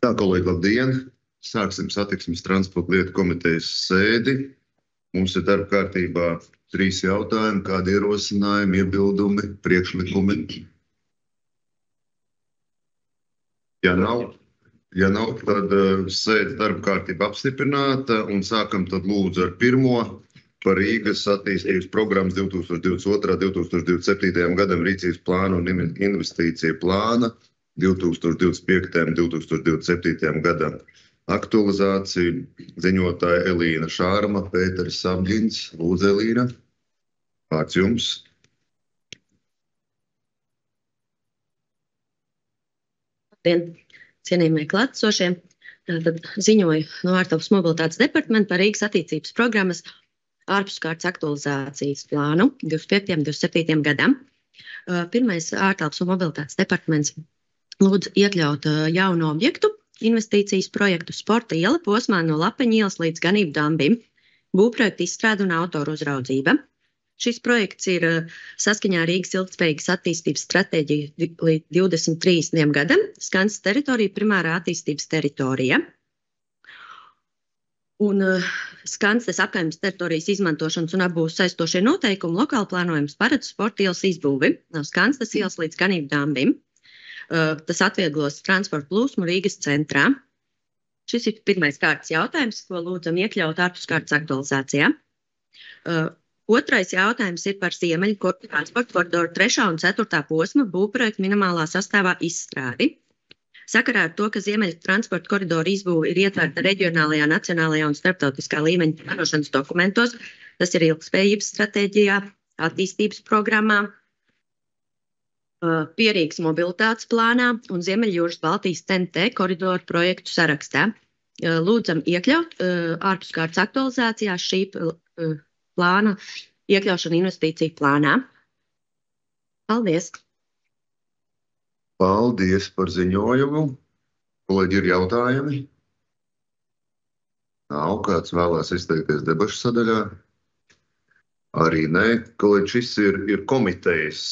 Tā, kolēģi, labdien! Sāksim satiksmes transporta lietu komitejas sēdi. Mums ir darba kārtībā 3 jautājumi, kādi ierosinājumi, iebildumi, priekšlikumi. Ja nav, tad sēdes darba kārtība apstiprināta un sākam tad lūdzu ar pirmo par Rīgas attīstības programmas 2022. 2027. gadam rīcības plānu un investīciju plāna 2025. 2027. gadam. Aktualizāciju ziņotāja Elīna Šārma, Pēteris Sabģins. Lūdzu, Elīna, vārds jums. Labdien, cienījamie klātesošie. Tad ziņoju no ārtelpas mobilitātes departamenta par Rīgas attīstības programmas ārpuskārtas aktualizācijas plānu 25. 27. gadam. Pirmais ārtelpas un mobilitātes departaments lūdzu iekļaut jaunu objektu, investīcijas projektu Sporta iela posmā no Lapeņu ielas līdz Ganību dambim, būvprojektu izstrāde un autoru uzraudzība. Šis projekts ir saskaņā ar Rīgas ilgtspējīgas attīstības stratēģiju līdz 23. gadam. Skanstas teritorija primārā attīstības teritorija. Un Skanstas apkaimes teritorijas izmantošanas un apbūves saistošie noteikumi lokāli plānojums paredz Sporta ielas izbūvi no Skanstas ielas līdz Ganību dambim. Tas atvieglos transporta plūsmu Rīgas centrā. Šis ir pirmais kārtas jautājums, ko lūdzam iekļaut ārpuskārtas aktualizācijā. Otrais jautājums ir par Ziemeļu transporta koridoru 3. un 4. posma būvprojektu minimālā sastāvā izstrādi. Sakarā ar to, ka Ziemeļu transporta koridoru izbūve ir ietverta reģionālajā, nacionālajā un starptautiskā līmeņa plānošanas dokumentos, tas ir ilgtspējības stratēģijā, attīstības programmā, Pierīgas mobilitātes plānā un Ziemeļjūras Baltijas TNT koridoru projektu sarakstā. Lūdzam iekļaut ārpuskārtas aktualizācijā šī plāna iekļaušanu investīciju plānā. Paldies! Paldies par ziņojumu. Kolēģi, ir jautājumi? Nav, kāds vēlās izteikties debašu sadaļā? Arī nē. Kolēģi, šis ir komitejas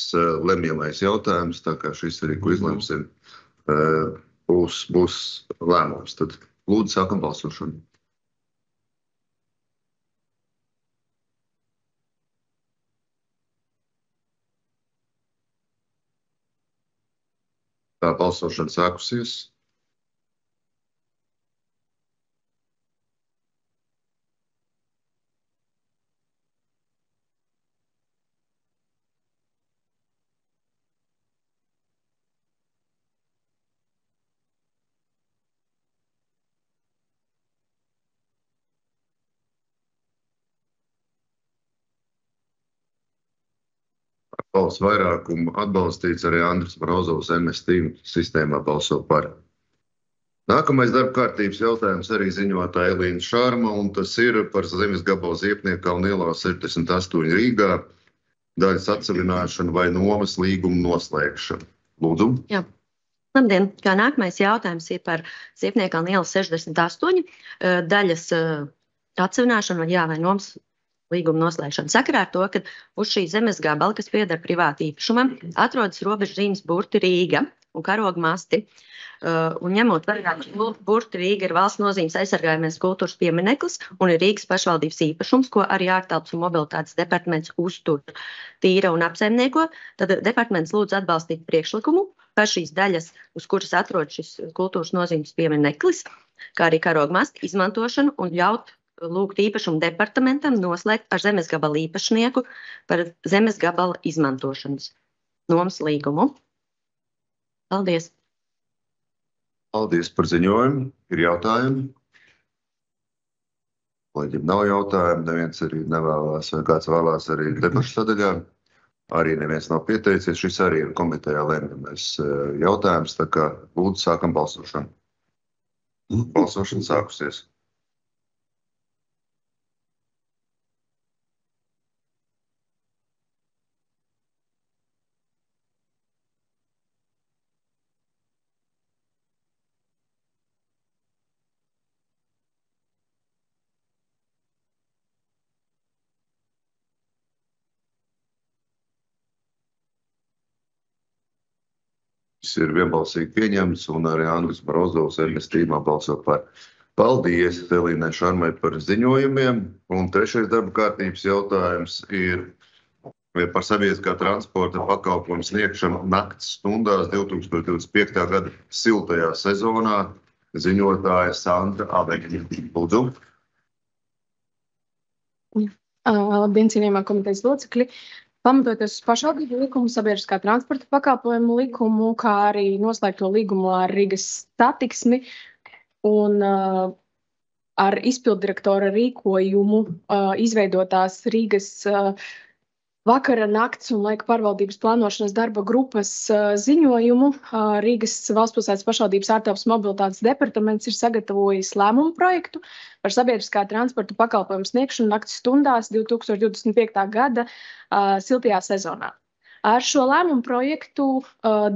lemjamais jautājums, tā kā šis arī, ko izlemsim, būs lēmums. Tad lūdzu, sākam balsošanu. Tā balsošana sākusies. Balsu vairākumu atbalstīts, arī Andris Brauzovs MS-Team sistēmā balso par. Nākamais darba kārtības jautājums arī ziņotāja Elīna Šārma, un tas ir par zemes gabalu Ziepniekkalna ielā 68 Rīgā, daļas atsevināšanu vai nomas līgumu noslēgšanu. Lūdzu. Jā. Labdien! Kā nākamais jautājums ir par Ziepniekkalna ielu 68 daļas atsevināšanu vai nomas līguma noslēgšanu. Sakarā ar to, ka uz šī zemes gabala, kas pieder privāti īpašumam, atrodas robežzīmes burti Rīga un karoga masti. Un ņemot vērā, ka burti Rīga ir valsts nozīmes aizsargājamais kultūras piemineklis un ir Rīgas pašvaldības īpašums, ko arī ārtelpas un mobilitātes departaments uztur, tīra un apsaimnieko, tad departaments lūdz atbalstīt priekšlikumu par šīs daļas, uz kuras atrodas šis kultūras nozīmes piemineklis, kā arī karoga masti izmantošanu un ļaut lūgt īpašumu departamentam noslēgt ar zemes gabala īpašnieku par zemes gabala izmantošanas nomas līgumu. Paldies! Paldies par ziņojumu. Ir jautājumi? Kolēģiem nav jautājumu, neviens arī nevēlās, vai kāds vēlās arī debašu sadaļā. Arī neviens nav pieteicies, šis arī ir komitejā lemjamais jautājums, tā kā lūdzu sākam balsošanu. Balsošana sākusies. Šis ir vienbalsīgi pieņemts, un arī Andris Morozovs tīmā balso par. Paldies Elīnai Šarmai par ziņojumiem. Un trešais darba kārtības jautājums ir par sabiedriskā transporta pakalpojumu sniegšanu nakts stundās 2025. gada siltajā sezonā. Ziņotāja Sandra Aveņa. Lūdzu. Labdien, cienījamā komitejas locekļi. Pamatoties uz pašvaldību likumu, sabiedriskā transporta pakalpojumu likumu, kā arī noslēgto līgumu ar Rīgas satiksmi un ar izpilddirektora rīkojumu izveidotās Rīgas vakara, nakts un laika pārvaldības plānošanas darba grupas ziņojumu, Rīgas valstspilsētas pašvaldības ārtelpas mobilitātes departaments ir sagatavojis lēmumu projektu par sabiedriskā transporta pakalpojumu sniegšanu nakts stundās 2025. gada siltajā sezonā. Ar šo lēmumu projektu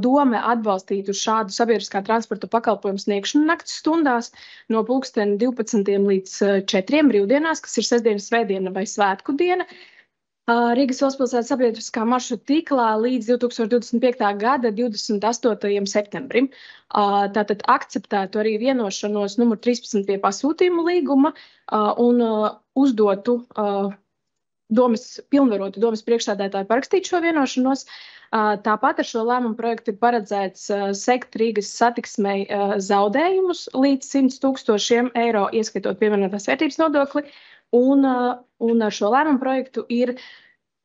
dome atbalstītu šādu sabiedriskā transporta pakalpojumu sniegšanu nakts stundās no pulksteni 12 līdz 4 brīvdienās, kas ir sestdiena, svētdiena vai svētku diena, Rīgas valstspilsētas sabiedriskā maršruta tīklā līdz 2025. gada 28. septembrim. Tātad akceptētu arī vienošanos numur 13 pie pasūtījumu līguma un uzdotu pilnvarotu domes priekšsēdētāju parakstīt šo vienošanos. Tāpat ar šo lēmumu projektu ir paredzēts sekt Rīgas satiksmei zaudējumus līdz 100 000 eiro, ieskaitot pievienotās vērtības nodokli. Un ar šo lēmumu projektu ir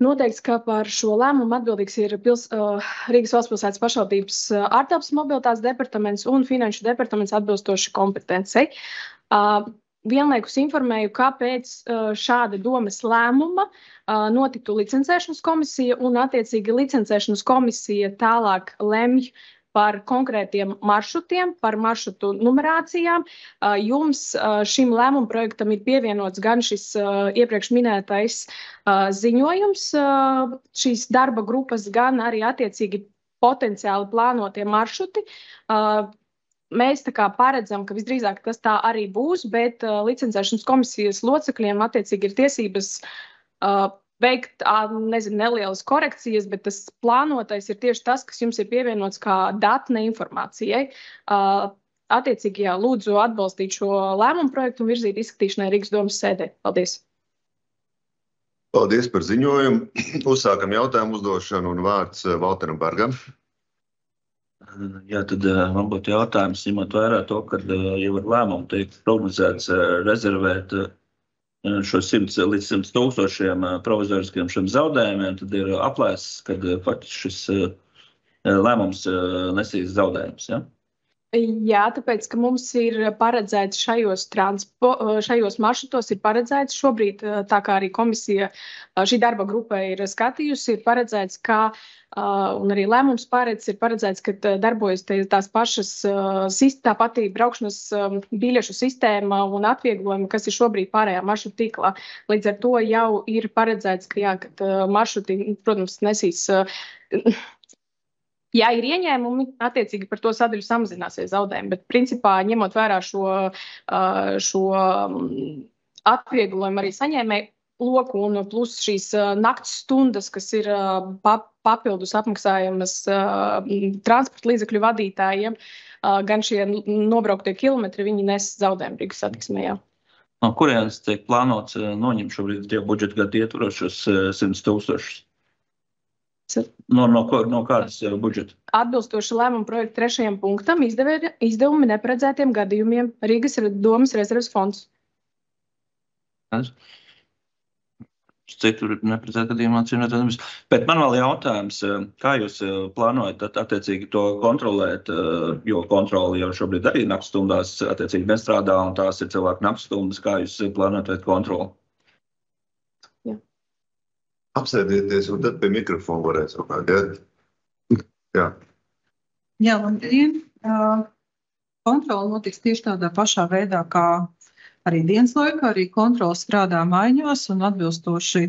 noteikts, ka par šo lēmumu atbildīgs ir Rīgas valstspilsētas pašvaldības ārtelpas mobilitātes departaments un finanšu departaments atbilstoši kompetencei. Vienlaikus informēju, ka pēc šāda domes lēmuma notiktu licencēšanas komisija un attiecīgi licencēšanas komisija tālāk lemj par konkrētiem maršrutiem, par maršrutu numerācijām. Jums šim lēmumu projektam ir pievienots gan šis iepriekš minētais ziņojums, šīs darba grupas, gan arī attiecīgi potenciāli plānotie maršruti. Mēs tā kā paredzam, ka visdrīzāk tas tā arī būs, bet licencēšanas komisijas locekļiem attiecīgi ir tiesības veikt, nelielas korekcijas, bet tas plānotais ir tieši tas, kas jums ir pievienots kā datne informācijai. Attiecīgi, lūdzu atbalstīt šo lēmumu projektu un virzīt izskatīšanai Rīgas domes sēdē. Paldies! Paldies par ziņojumu. Uzsākam jautājumu uzdošanu un vārds Valteram Bergam. Jā, tad man būtu jautājums, ņemot vērā to, ka jau ar lēmumu tiek prognozēts rezervēt šo 100 līdz 100 000 provizoriskiem šiem zaudējumiem, tad ir aplēsts, kad faktiski šis lēmums nesīs zaudējumus. Ja? Jā, tāpēc, ka mums ir paredzēts šajos maršrutos ir paredzēts šobrīd, tā kā arī komisija šī darba grupa ir skatījusi, ir paredzēts, ka un arī lēmums ir paredzēts, ka darbojas tās pašas tā pati braukšanas biļešu sistēma un atvieglojumi, kas ir šobrīd pārējā maršruta tīklā. Līdz ar to jau ir paredzēts, ka maršruti, protams, nesīs. Ja ir ieņēmumi, attiecīgi par to sadaļu samazināsies zaudējumi, bet principā ņemot vērā šo atvieglojumu arī saņēmēju loku un plus šīs nakts stundas, kas ir papildus apmaksājamas transporta līdzekļu vadītājiem, gan šie nobrauktie kilometri, viņi nes zaudējumu Rīgas satiksmē. No kurienes tiek plānots noņemt šobrīd tie budžeta gadu ietvaros šos 100 000? No kādas budžeta? Atbilstoši lēmumu projekta 3. punktam izdevumi neparedzētiem gadījumiem Rīgas domes rezerves fonds. Citur neparedzēt gadījumā cīnētājums. Bet man vēl jautājums, kā jūs plānojat attiecīgi to kontrolēt, jo kontroli jau šobrīd arī naktstundās attiecīgi nestrādā un tās ir cilvēku naktstundas, kā jūs plānojat veikt kontroli? Apsēdieties un tad pie mikrofona varēs kaut kādi. Jā. Jā, labdien. Kontrola notiks tieši tādā pašā veidā, kā arī dienas laikā, arī kontrola strādā maiņos un atbilstoši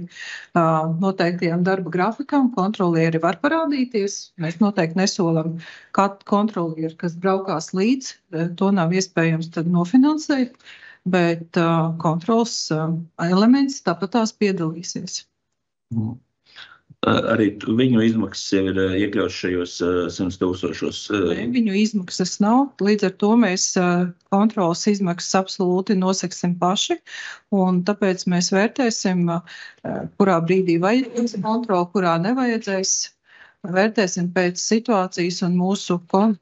noteiktiem darba grafikam. Kontrolieri var parādīties. Mēs noteikti nesolam katru kontrolieru, kas braukās līdz. To nav iespējams tad nofinansēt, bet kontrols elements tāpat tās piedalīsies. Arī viņu izmaksas jau ir iekļauts šajos 100 000. Viņu izmaksas nav, līdz ar to mēs kontrolas izmaksas absolūti noseksim paši, un tāpēc mēs vērtēsim, kurā brīdī vajadzēs kontroli, kurā nevajadzēs. Vērtēsim pēc situācijas un mūsu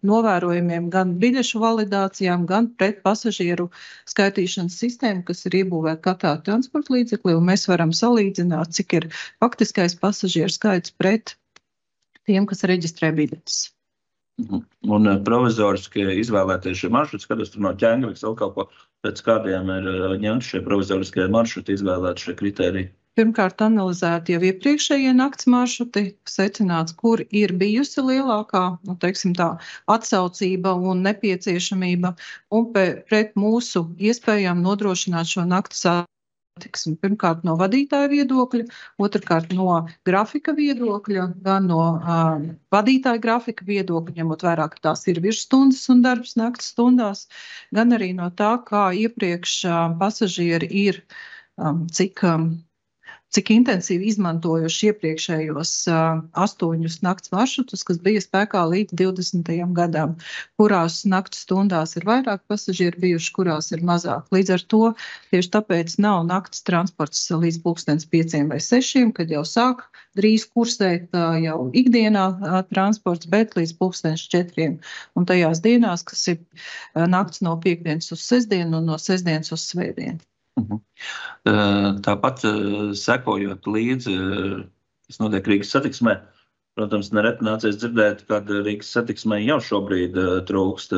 novērojumiem gan biļešu validācijām, gan pret pasažieru skaitīšanas sistēmu, kas ir iebūvēta katrā transporta līdzeklī, un mēs varam salīdzināt, cik ir faktiskais pasažieru skaits pret tiem, kas reģistrē biļetes. Un provizoriski izvēlēties šie maršruti, skatos tur no ķēngriks, vēl kaut ko, pēc kādiem ir ņemti šie provizoriskie maršruti, izvēlēti šie kritēriji. Pirmkārt, analizēti jau iepriekšējie nakts maršruti, secināts, kur ir bijusi lielākā, teiksim tā, atsaucība un nepieciešamība, un pret mūsu iespējām nodrošināt šo nakts satiksmi. Pirmkārt, no vadītāja viedokļa, otrkārt no grafika viedokļa, gan no vadītāja grafika viedokļa, ņemot vērā, ka tās ir virsstundas un darbs nakts stundās, gan arī no tā, kā iepriekš pasažieri ir, cik intensīvi izmantojuši iepriekšējos 8 nakts maršrutus, kas bija spēkā līdz 20. gadam, kurās nakts stundās ir vairāk pasažieri bijuši, kurās ir mazāk. Līdz ar to tieši tāpēc nav nakts transports līdz 5 vai 6, kad jau sāk drīz kursēt jau ikdienā transports, bet līdz 4. Un tajās dienās, kas ir nakts no piekdienas uz sestdienu un no sestdienas uz svētdienu. Tāpat sekojot līdzi, kas notiek Rīgas satiksmē, protams, nereti nācies dzirdēt, kad Rīgas satiksmē jau šobrīd trūkst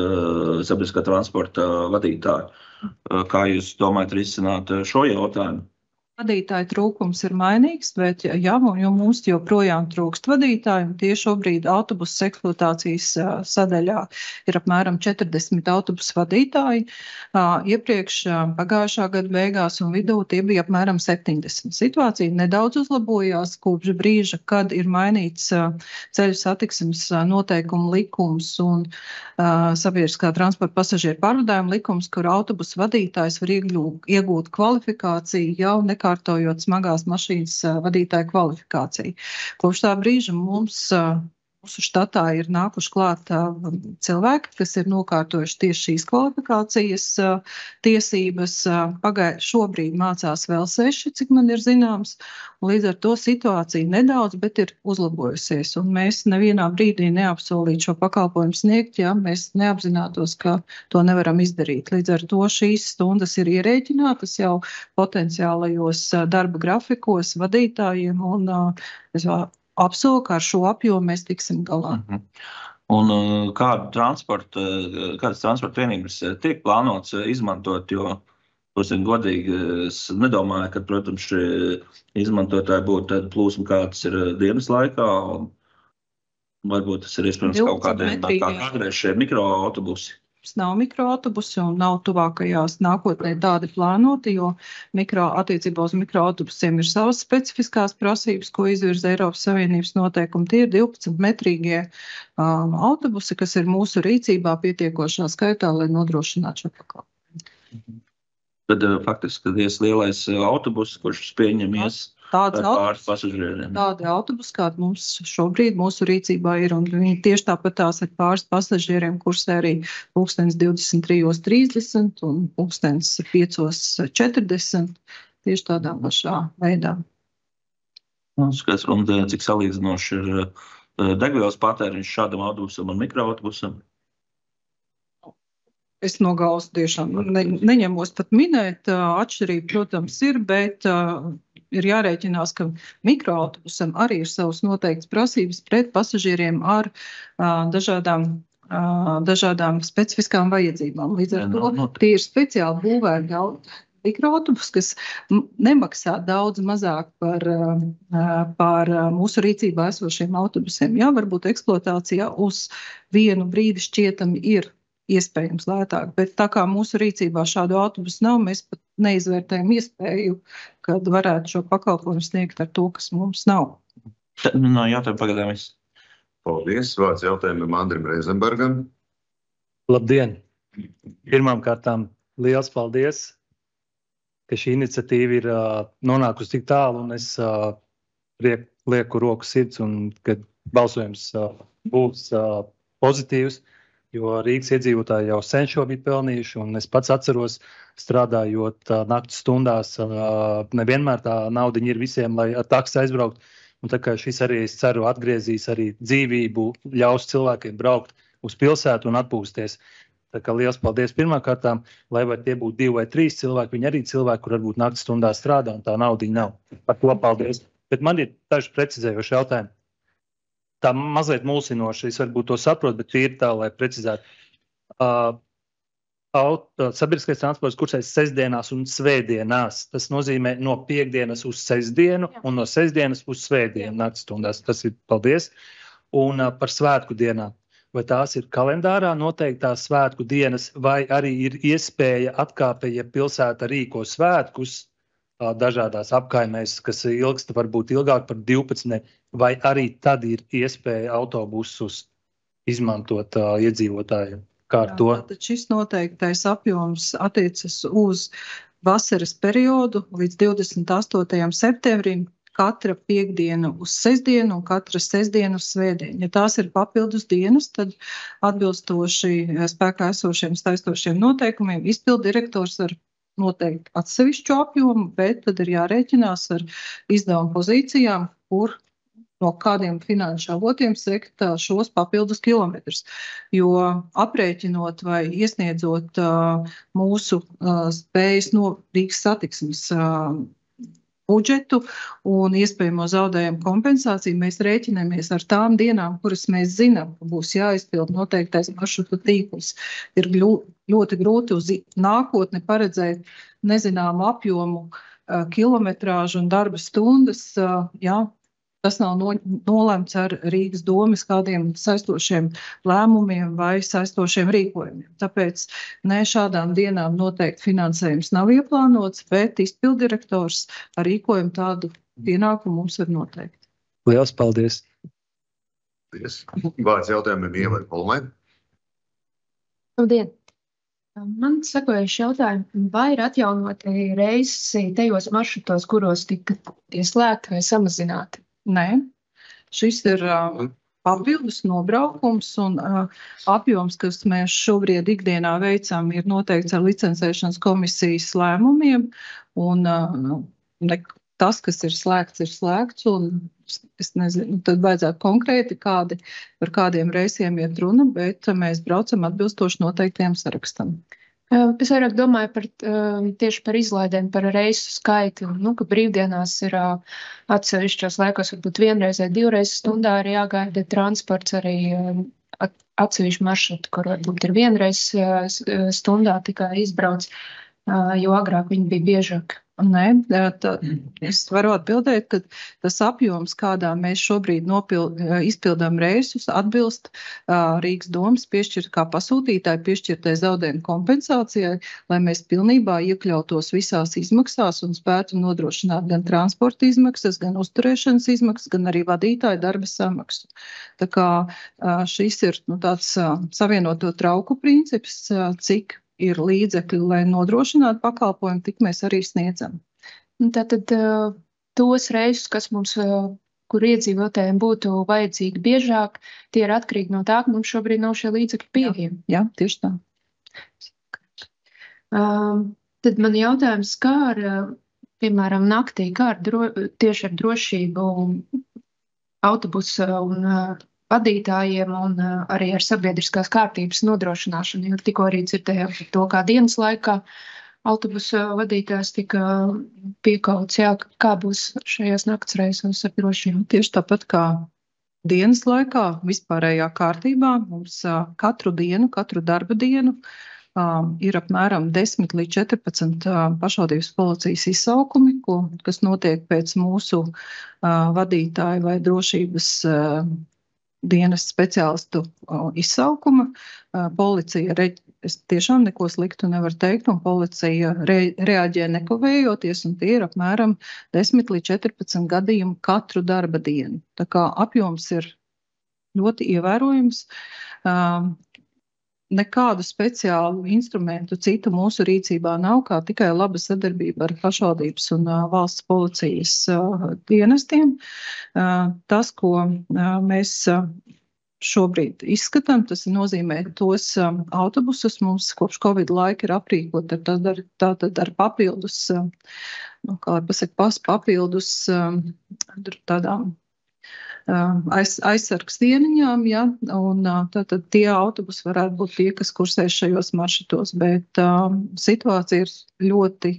sabiedriskā transporta vadītāju. Kā jūs domājat risināt šo jautājumu? Vadītāju trūkums ir mainīgs, bet jā, mums joprojām trūkst vadītāju. Tie šobrīd autobusu eksploatācijas sadaļā ir apmēram 40 autobusu vadītāji. Iepriekš pagājušā gada beigās un vidū tie bija apmēram 70. Situācija nedaudz uzlabojās kopš brīža, kad ir mainīts ceļu satiksmes noteikumu likums un sabiedriskā transporta pasažieru pārvadājuma likums, kur autobusu vadītājs var iegūt kvalifikāciju jau nekārtojot smagās mašīnas vadītāja kvalifikāciju. Kopš tā brīža mūsu štatā ir nākuši klāt cilvēki, kas ir nokārtojuši tieši šīs kvalifikācijas tiesības. Šobrīd mācās vēl 6, cik man ir zināms. Līdz ar to situācija nedaudz, bet ir uzlabojusies. Un mēs nevienā brīdī neapsolīt šo pakalpojumu sniegt, ja mēs neapzinātos, ka to nevaram izdarīt. Līdz ar to šīs stundas ir ierēķinātas jau potenciālajos darba grafikos vadītājiem un apsolu, ka ar šo apjomu mēs tiksim galā. Un kādas transporta vienības tiek plānots izmantot, jo, godīgi, es nedomāju, ka, protams, šie izmantotāji būtu tāda plūsma, kāds ir dienas laikā, un varbūt tas ir iespējams kaut kādiem agrēs šie mikroautobusi. Nav mikroautobusi un nav tuvākajās nākotnē tādi plānoti, jo attiecībā uz mikroautobusiem ir savas specifiskās prasības, ko izvirza Eiropas Savienības noteikumi. Tie ir 12-metrīgie autobusi, kas ir mūsu rīcībā pietiekošā skaitā, lai nodrošinātu šo pakalpojumu. Tad faktiski, kad ies lielais autobus, kurš pieņemies pāris pasažieriem. Tādi autobusi, kādi mums šobrīd mūsu rīcībā ir, un viņi tieši tāpat tās ir pāris pasažieriem, kursē arī 23:30 un 5:40, tieši tādā pašā veidā. Skats, un cik salīdzinoši ir degvielas patēriņš šādam autobusam un mikroautobusam? Es no galvas tiešām neņemos pat minēt, atšķirība, protams, ir, bet ir jārēķinās, ka mikroautobusam arī ir savas noteiktas prasības pret pasažieriem ar dažādām specifiskām vajadzībām. Līdz ar to tie ir speciāli būvēti mikroautobus, kas nemaksā daudz mazāk par mūsu rīcībā esošiem autobusiem. Jā, varbūt eksploatācijā uz vienu brīdi šķietami ir iespējams lētāk, bet tā kā mūsu rīcībā šādu autobusu nav, mēs pat neizvērtējam iespēju, kad varētu šo pakalpojumu sniegt ar to, kas mums nav. No jautājumu pagadām viss. Paldies. Vārds jautājumam Andrim Reizenbergam. Labdien! Pirmām kārtām liels paldies, ka šī iniciatīva ir nonākusi tik tālu, un es lieku roku sirds un kad balsojums būs pozitīvs, jo Rīgas iedzīvotāji jau sen šo bija pelnījuši, un es pats atceros, strādājot naktas stundās, nevienmēr tā naudiņa ir visiem, lai ar taksi aizbraukt, un tā kā šis arī, es ceru, atgriezīs arī dzīvību, ļaus cilvēkiem braukt uz pilsētu un atpūsties. Tā kā liels paldies pirmkārtām, lai vai tie būtu 2 vai 3 cilvēki, viņi arī cilvēki, kur varbūt naktas stundās strādā, un tā naudiņa nav. Par to paldies. Bet man ir daži precizējoši jautājumi. Tā mazliet mulsinoši, es varbūt to saprotu, bet ir tā, lai precizētu. Sabiedriskais transports kursēs sestdienās un svētdienās. Tas nozīmē no piekdienas uz sestdienu un no sestdienas uz svētdienu naktas stundās. Tas ir paldies. Un par svētku dienām. Vai tās ir kalendārā noteiktās svētku dienas, vai arī ir iespēja atkāpe, ja pilsēta rīko svētkus dažādās apkaimēs, kas ilgsta varbūt ilgāk par 12, vai arī tad ir iespēja autobusus izmantot iedzīvotājiem? Kā ar to? Tātad šis noteiktais apjoms attiecas uz vasaras periodu līdz 28. septembrim. Katra piekdiena uz sestdienu un katra sestdiena uz svētdienu. Ja tās ir papildus dienas, tad atbilstoši spēkā esošiem saistošiem noteikumiem izpildu direktors var noteikt atsevišķu apjomu, bet tad ir jārēķinās ar izdevumu pozīcijām, kur no kādiem finanšu avotiem sekt šos papildus kilometrus. Jo aprēķinot vai iesniedzot mūsu spējas no Rīgas satiksmes budžetu un iespējamo zaudējumu kompensāciju, mēs rēķinamies ar tām dienām, kuras mēs zinām, ka būs jāizpild noteiktais maršrutu tīkls. Ir ļoti grūti uz nākotni paredzēt nezināmu apjomu kilometrāžu un darba stundas. Tas nav nolemts ar Rīgas domas kādiem saistošiem lēmumiem vai saistošiem rīkojumiem. Tāpēc ne šādām dienām noteikti finansējums nav ieplānots, bet izpildirektors ar rīkojumu tādu pienākumu mums var noteikt. Liels paldies! Vārds jautājumiem Ievai Polmai. Labdien! Man sekojuši jautājumi, vai ir atjaunoti reizes tajos maršrutos, kuros tika ieslēgti vai samazināti? Nē, šis ir papildus nobraukums un apjoms, kas mēs šobrīd ikdienā veicam, ir noteikts ar licencēšanas komisijas lēmumiem. Un tas, kas ir slēgts, un es nezinu, tad vajadzētu konkrēti par kādiem reisiem iet runa, bet mēs braucam atbilstoši noteiktiem sarakstam. Es vairāk domāju tieši par izlaidēm, par reisu skaitu, ka brīvdienās ir atsevišķos laikos, varbūt 1 vai 2 reizes stundā ir jāgaida transports, arī atsevišķi maršruti, kur varbūt ir 1 reize stundā tikai izbrauc, jo agrāk viņi bija biežāk. Nē, es varu atbildēt, ka tas apjoms, kādā mēs šobrīd izpildām reisus, atbilst Rīgas domas kā pasūtītāji piešķirtai zaudējumu kompensācijai, lai mēs pilnībā iekļautos visās izmaksās un spētu nodrošināt gan transporta izmaksas, gan uzturēšanas izmaksas, gan arī vadītāju darba samaksu. Tā kā šis ir tāds savienoto trauku princips, cik ir līdzekļi, lai nodrošinātu pakalpojumu, tik mēs arī sniedzam. Tātad tos reisus, kas mums, kur iedzīvotājiem būtu vajadzīgi biežāk, tie ir atkarīgi no tā, ka mums šobrīd nav šie līdzekļi pieejami. Jā, tieši tā. Tad man jautājums, kā ar, piemēram, naktī, kā tieši ar drošību autobusu un vadītājiem un arī ar sabiedriskās kārtības nodrošināšanu, jo tikko arī dzirdējām par to, kā dienas laikā autobusu vadītājs tika piekauts. Jā, kā būs šajos nakts reisos ar drošību? Tieši tāpat kā dienas laikā vispārējā kārtībā mums katru darba dienu ir apmēram 10 līdz 14 pašvaldības policijas izsaukumi, kas notiek pēc mūsu vadītāju vai drošības dienas speciālistu izsaukuma. Policija, es tiešām neko sliktu nevaru teikt, un policija reaģē nekavējoties, un tie ir apmēram 10 līdz 14 gadījumi katru darba dienu. Tā kā apjoms ir ļoti ievērojams. nekādu speciālu instrumentu citu mūsu rīcībā nav, kā tikai laba sadarbība ar pašvaldības un valsts policijas dienestiem. Tas, ko mēs šobrīd izskatām, tas nozīmē tos autobusus. Mums kopš Covid laika ir aprīkot tātad ar papildus, kā lai pasaka, papildus tādām aizsargs dieniņām, ja, un tātad tie autobusi varētu būt tie, kas kursēs šajos maršrutos, bet situācija ir ļoti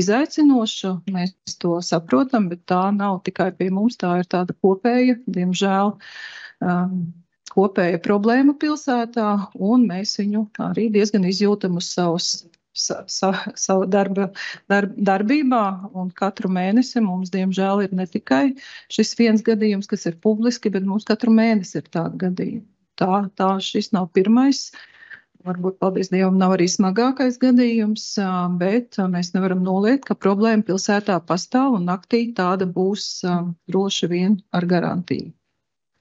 izaicinoša, mēs to saprotam, bet tā nav tikai pie mums, tā ir tāda kopēja, diemžēl, kopēja problēma pilsētā, un mēs viņu arī diezgan izjūtam uz savu darbībā, un katru mēnesi mums, diemžēl, ir ne tikai šis viens gadījums, kas ir publiski, bet mums katru mēnesi ir tāda gadījuma. Šis nav pirmais, varbūt, paldies Dievam, nav arī smagākais gadījums, bet mēs nevaram noliegt, ka problēma pilsētā pastāv, un naktī tāda būs droši vien ar garantiju.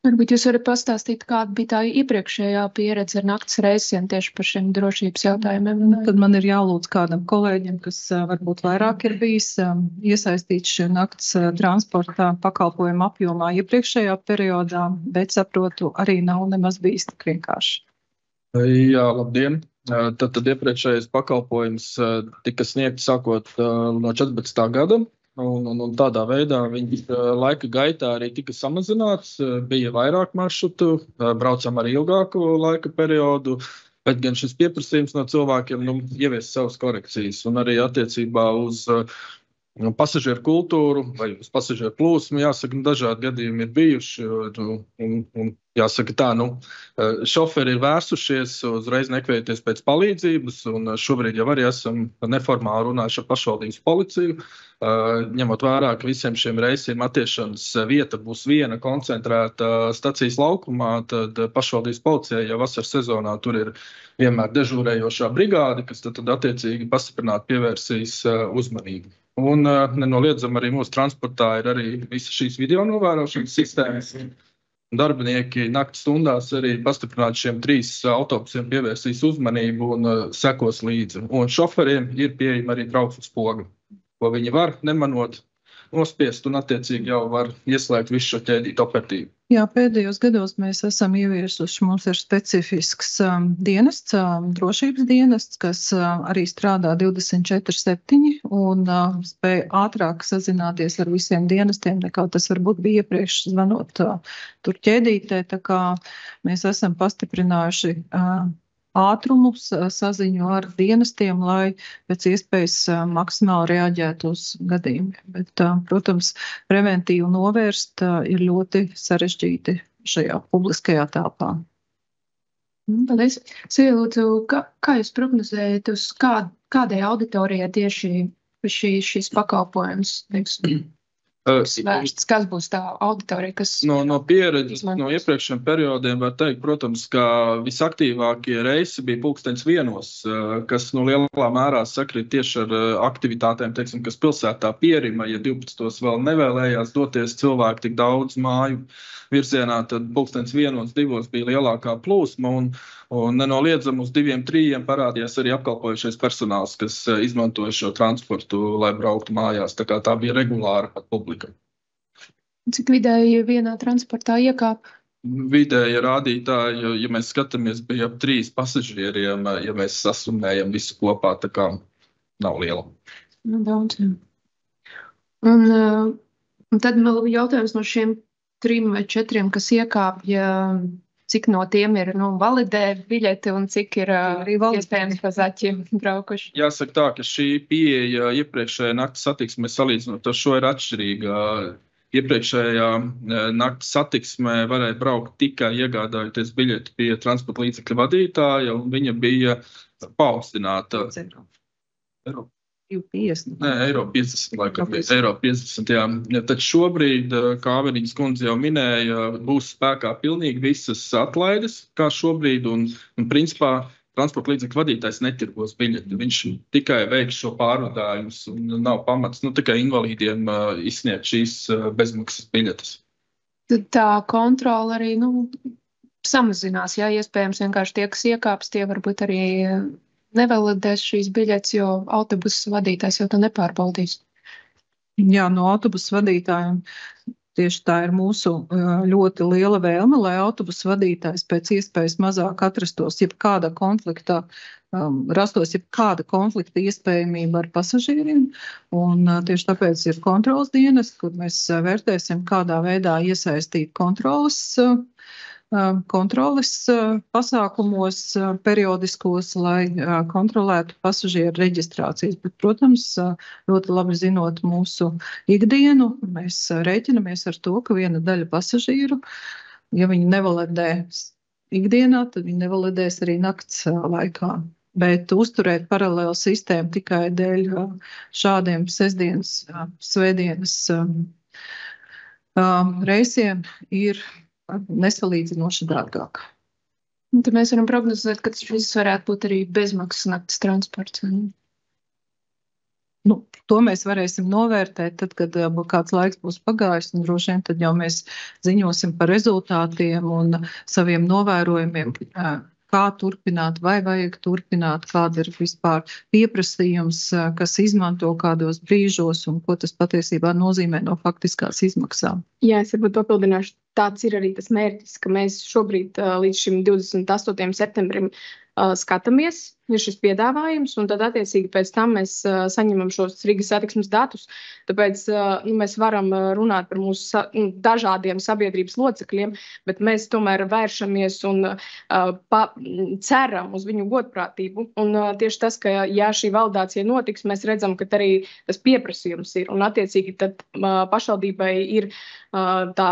Varbūt jūs varat pastāstīt, kāda bija tā iepriekšējā pieredze ar nakts reisiem tieši par šiem drošības jautājumiem? Tad man ir jālūdz kādam kolēģim, kas varbūt vairāk ir bijis iesaistīts šajā nakts transportā pakalpojumu apjomā iepriekšējā periodā, bet saprotu, arī nav nemaz bijis tik vienkārši. Jā, labdien! Tad iepriekšējais pakalpojums tika sniegts sākot no 14. gada. Un tādā veidā viņš laika gaitā arī tika samazināts, bija vairāk maršrutu, braucam arī ilgāku laika periodu, bet gan šis pieprasījums no cilvēkiem ievies savas korekcijas un arī attiecībā uz pasažieru kultūru vai uz pasažieru plūsmu, jāsaka, dažādi gadījumi ir bijuši, un jāsaka tā, šoferi ir vērsušies uzreiz nekvējoties pēc palīdzības, un šobrīd jau arī esam neformāli runājuši ar pašvaldības policiju, ņemot vērā, ka visiem šiem reisiem attiešanas vieta būs viena koncentrēta stacijas laukumā, tad pašvaldības policijai jau vasaras sezonā tur ir vienmēr dežūrējošā brigāde, kas tad attiecīgi pastiprināti pievērsīs uzmanību. Un nenoliedzam arī mūsu transportā ir arī visa šīs video novērošanas sistēmas. Darbinieki nakts stundās arī pastiprināti šiem 3 autobusiem pievērsīs uzmanību un sekos līdzi. Un šoferiem ir pieejama arī trauksmes poga, ko viņi var nemanot nospiest un attiecīgi jau var ieslēgt visu šo ķēdītu operatīvu. Jā, pēdējos gados mēs esam ieviesuši, mums ir specifisks dienests, drošības dienests, kas arī strādā 24/7 un spēj ātrāk sazināties ar visiem dienestiem, nekā tas varbūt bija iepriekš zvanot tur ķēdītē, tā kā mēs esam pastiprinājuši ātrumu saziņu ar dienestiem, lai pēc iespējas maksimāli reaģētu uz gadījumiem. Bet, protams, preventīvi novērst ir ļoti sarežģīti šajā publiskajā telpā. Paldies. Silvija, lūdzu, kā jūs prognozējat, uz kādai auditorijai tieši šīs pakalpojums, teiksim, vērsts, kas būs tā auditorija, kas... No pieredzes, no iepriekšējiem periodiem var teikt, protams, ka visaktīvākie reisi bija 1:00, kas lielā mērā sakrīt tieši ar aktivitātēm, teiksim, kas pilsētā pierima, ja 12:00 vēl nevēlējās doties cilvēki tik daudz māju virzienā, tad 1:00, 2:00 bija lielākā plūsma, un nenoliedzam uz 2-3 parādījās arī apkalpojušais personāls, kas izmantoja šo transportu, lai brauktu mājās. Tā kā tā bija regulāra pat publika. Cik vidēji vienā transportā iekāp? Vidēji rādītāji, ja mēs skatāmies, bija ap 3 pasažieriem, ja mēs sasumējam visu kopā, tā kā nav liela. Daudz, jā. Un tad vēl jautājums no šiem 3 vai 4, kas iekāpja, cik no tiem ir validē biļeti un cik ir iespējams pa zaķiem braukuši? Jāsaka tā, ka šī pieeja iepriekšējā nakts satiksmē salīdzinot ar šo ir atšķirīga. Iepriekšējā nakts satiksmē varēja braukt tikai iegādājoties biļeti pie transporta līdzekļa vadītāja, un viņa bija paaugstināta. Eiro 50, laikam, Eiro 50, jā. Tad šobrīd, kā Aveniņas kundze jau minēja, būs spēkā pilnīgi visas atlaides, kā šobrīd, un principā transporta līdzekļu vadītājs netirgos biļeti. Viņš tikai veiks šo pārvadājumus, un nav pamats, tikai invalīdiem izsniegt šīs bezmaksas biļetes. Tad tā kontrola arī, samazinās. Jā, iespējams, vienkārši tie, kas iekāps, tie varbūt arī nevalidēs šīs biļetes, jo autobusu vadītājs jau to nepārbaudīs. Jā, no autobusu vadītājiem tieši tā ir mūsu ļoti liela vēlme, lai autobusu vadītājs pēc iespējas mazāk atrastos jebkāda konflikta, rastos jebkāda konflikta iespējamība ar pasažieriem. Un tieši tāpēc ir kontrolas dienas, kur mēs vērtēsim, kādā veidā iesaistīt kontroles pasākumos periodiskos, lai kontrolētu pasažieru reģistrācijas. Bet, protams, ļoti labi zinot mūsu ikdienu, mēs rēķinamies ar to, ka viena daļa pasažieru, ja viņi nevalidē ikdienā, tad viņi nevalidēs arī nakts laikā. Bet uzturēt paralēlu sistēmu tikai dēļ šādiem sestdienas, svētdienas reisiem ir nesalīdzinoši dārgāk. Un tad mēs varam prognozēt, ka tas viss varētu būt arī bezmaksas naktas transports. To mēs varēsim novērtēt tad, kad kāds laiks būs pagājis, un droši vien tad jau mēs ziņosim par rezultātiem un saviem novērojumiem, kā turpināt, vai vajag turpināt, kāda ir vispār pieprasījums, kas izmanto kādos brīžos un ko tas patiesībā nozīmē no faktiskās izmaksām. Jā, es varbūt papildināšu. Tāds ir arī tas mērķis, ka mēs šobrīd līdz šim 28. septembrim skatāmies, ir šis piedāvājums, un tad attiecīgi pēc tam mēs saņemam šos Rīgas satiksmes datus. Tāpēc mēs varam runāt par mūsu dažādiem sabiedrības locekļiem, bet mēs tomēr vēršamies un ceram uz viņu godprātību. Un tieši tas, ka ja šī validācija notiks, mēs redzam, ka arī tas pieprasījums ir, un attiecīgi tad pašvaldībai ir tā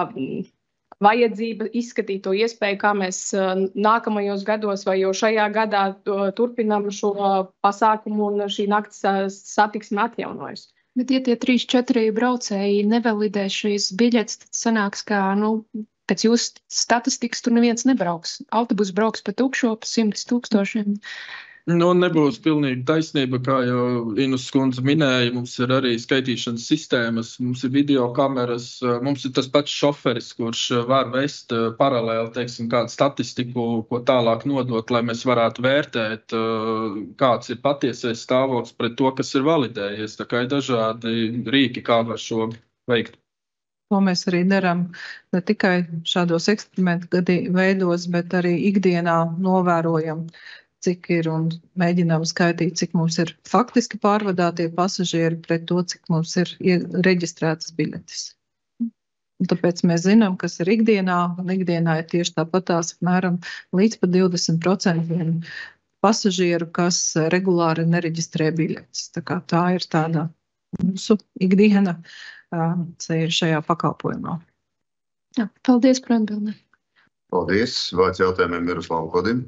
vajadzība izskatīt to iespēju, kā mēs nākamajos gados vai jau šajā gadā turpinām šo pasākumu un šī nakts satiksme atjaunojas. Bet ja tie 3-4 braucēji nevalidē šīs biļetes, tad sanāks, ka, pēc jūsu statistikas tur neviens nebrauks. Autobus brauks pa tukšo, pa 100 000. Nebūs pilnīgi taisnība, kā jau Inus kundze minēja, mums ir arī skaitīšanas sistēmas, mums ir video kameras, mums ir tas pats šoferis, kurš var vest paralēli, teiksim, kādu statistiku, ko tālāk nodot, lai mēs varētu vērtēt, kāds ir patiesais stāvoklis pret to, kas ir validējies. Tā kā ir dažādi rīki, kā var šo veikt. To mēs arī darām ne tikai šādos eksperimentu veidos, bet arī ikdienā novērojam, cik ir, un mēģinām skaitīt, cik mums ir faktiski pārvadātie pasažieri pret to, cik mums ir reģistrētas biļetes. Un tāpēc mēs zinām, kas ir ikdienā, un ikdienā ir tieši tāpatās apmēram līdz pat 20% pasažieru, kas regulāri nereģistrē biļetes. Tā ir tāda mūsu ikdiena šajā pakalpojumā. Jā, paldies par atbildēm. Paldies. Vārds jautājumiem Miroslavam Kodim.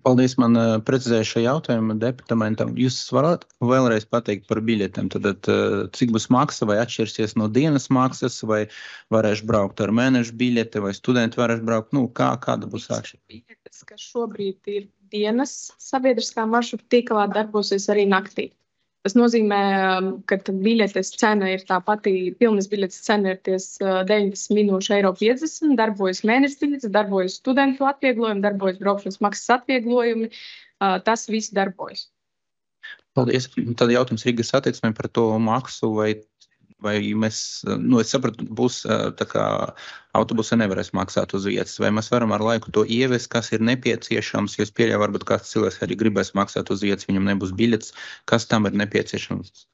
Paldies, man precizējuši jautājumu departamentam. Jūs varat vēlreiz pateikt par biļetēm? Tad cik būs maksa, vai atšķirsies no dienas maksas, vai varēšu braukt ar mēnešu biļeti, vai studenti varēšu braukt? Kāda būs atšķirība? Biļetes, kas šobrīd ir dienas sabiedriskā maršruta tīklā, darbosies arī naktī. Tas nozīmē, ka biļetes cena ir tā pati, pilnas biļetes cena ir 90 minūšu €50, darbojas mēneša biļetes, darbojas studentu atvieglojumi, darbojas braukšanas maksas atvieglojumi. Tas viss darbojas. Paldies. Tad jautājums Rīgas satiksmei par to maksu, vai mēs, es sapratu, būs tā kā autobusa nevarēs maksāt uz vietas, vai mēs varam ar laiku to ievest, kas ir nepieciešams, jo es pieļauju, varbūt kāds cilvēks arī gribēs maksāt uz vietas, viņam nebūs biļetes, kas tam ir nepieciešams?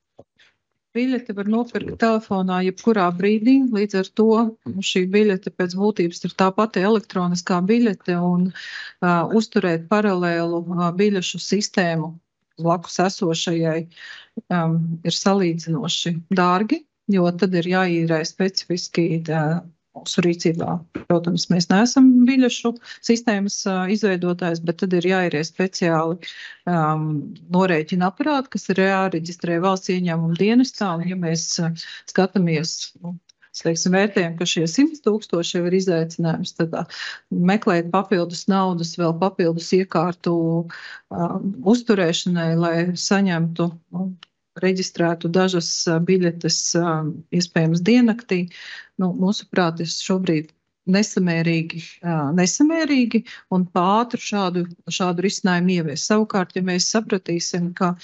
Biļete var nopirkt telefonā jebkurā brīdī, līdz ar to šī biļete pēc būtības ir tā pati elektroniskā biļete, un uzturēt paralēlu biļešu sistēmu blakus esošajai ir salīdzinoši dārgi, jo tad ir jāīrē specifiski mūsu rīcībā. Protams, mēs neesam biļešu sistēmas izveidotājs, bet tad ir jāīrē speciāli norēķina aparāti, kas ir jāreģistrē valsts ieņēmuma dienestā, un ja mēs skatāmies, vērtējam, ka šie 100 000 jau ir izaicinājums, tad meklēt papildus naudas, vēl papildus iekārtu uzturēšanai, lai saņemtu reģistrētu dažas biļetes, iespējams diennaktī. Mūsuprāt, šobrīd nesamērīgi un pātri šādu risinājumu ievies. Savukārt, ja mēs sapratīsim, ka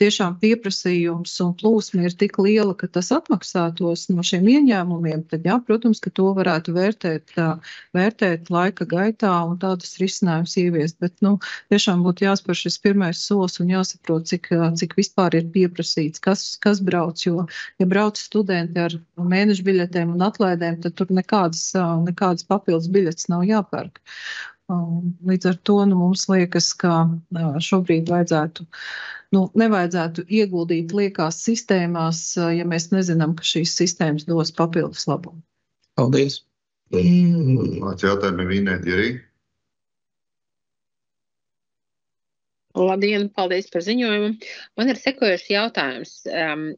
tiešām pieprasījums un plūsma ir tik liela, ka tas atmaksātos no šiem ieņēmumiem, tad jā, protams, ka to varētu vērtēt laika gaitā un tādus risinājumus ieviest. Bet, tiešām būtu jāspēr šis pirmais solis un jāsaprot, cik vispār ir pieprasīts, kas brauc, jo, ja brauc studenti ar mēnešu biļetēm un atlaidēm, tad tur nekādas papildus biļetes nav jāpērk. Līdz ar to mums liekas, ka šobrīd nevajadzētu ieguldīt liekās sistēmās, ja mēs nezinām, ka šīs sistēmas dos papildus labumu. Paldies! Māc jautājumi Vīnēti arī? Labdien, paldies par ziņojumu. Man ir sekojošs jautājums.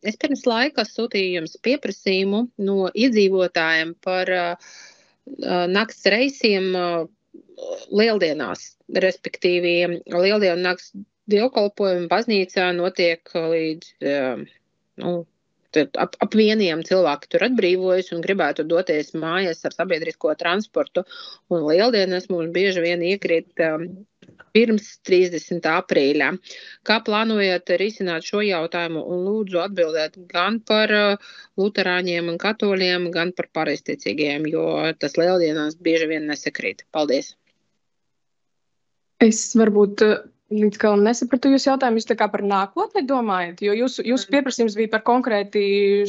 Es pirms laika sūtīju jums pieprasījumu no iedzīvotājiem par nakts reisiem lieldienās, respektīvi lieldienu nakts dievkalpojumi baznīcā notiek līdz ap 1 cilvēki tur atbrīvojas un gribētu doties mājās ar sabiedrisko transportu. Un lieldienas mums bieži vien iekrīt pirms 30. aprīļa. Kā plānojat risināt šo jautājumu un lūdzu atbildēt gan par luterāņiem un katoļiem, gan par pareizticīgajiem, jo tas lieldienās bieži vien nesakrīt. Paldies! Es varbūt līdz galam nesapratu jūsu jautājumu. Jūs tā kā par nākotni domājat, jo jūsu pieprasījums bija par konkrēti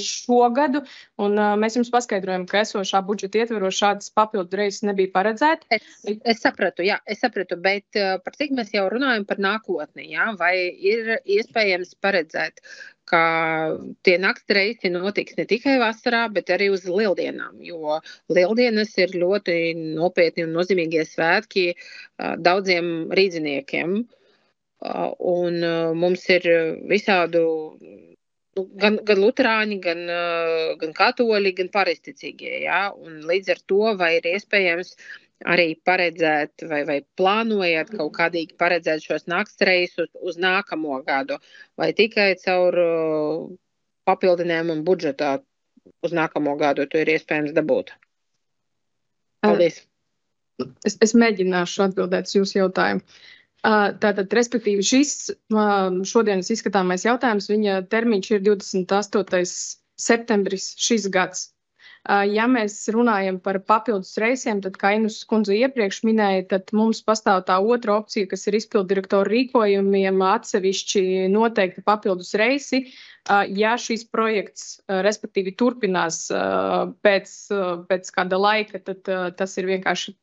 šo gadu, un mēs jums paskaidrojam, ka esošā budžeta ietveros šādas papildu reizes nebija paredzēta. Es sapratu, bet par cik mēs jau runājam par nākotni, jā? Vai ir iespējams paredzēt, ka tie nakts reisi notiks ne tikai vasarā, bet arī uz lieldienām, jo lieldienas ir ļoti nopietni un nozīmīgie svētki daudziem rīdziniekiem. Un mums ir visādu gan luterāņi, gan katoļi, gan pareizticīgie, jā? Un līdz ar to vai ir iespējams arī paredzēt vai plānojat kaut kādīgi paredzēt šos naktsreisus uz nākamo gadu vai tikai caur papildinājumu budžetā uz nākamo gadu to ir iespējams dabūt? Paldies. Es mēģināšu atbildēt uz jūsu jautājumu. Tātad, respektīvi, šis šodienas izskatāmais jautājums, viņa termiņš ir 28. septembris šis gads. Ja mēs runājam par papildus reisiem, tad, kā Inus kundze iepriekš minēja, tad mums pastāv tā otra opcija, kas ir izpildirektoru rīkojumiem atsevišķi noteikti papildus reisi. Ja šis projekts, respektīvi, turpinās pēc kāda laika, tad tas ir vienkārši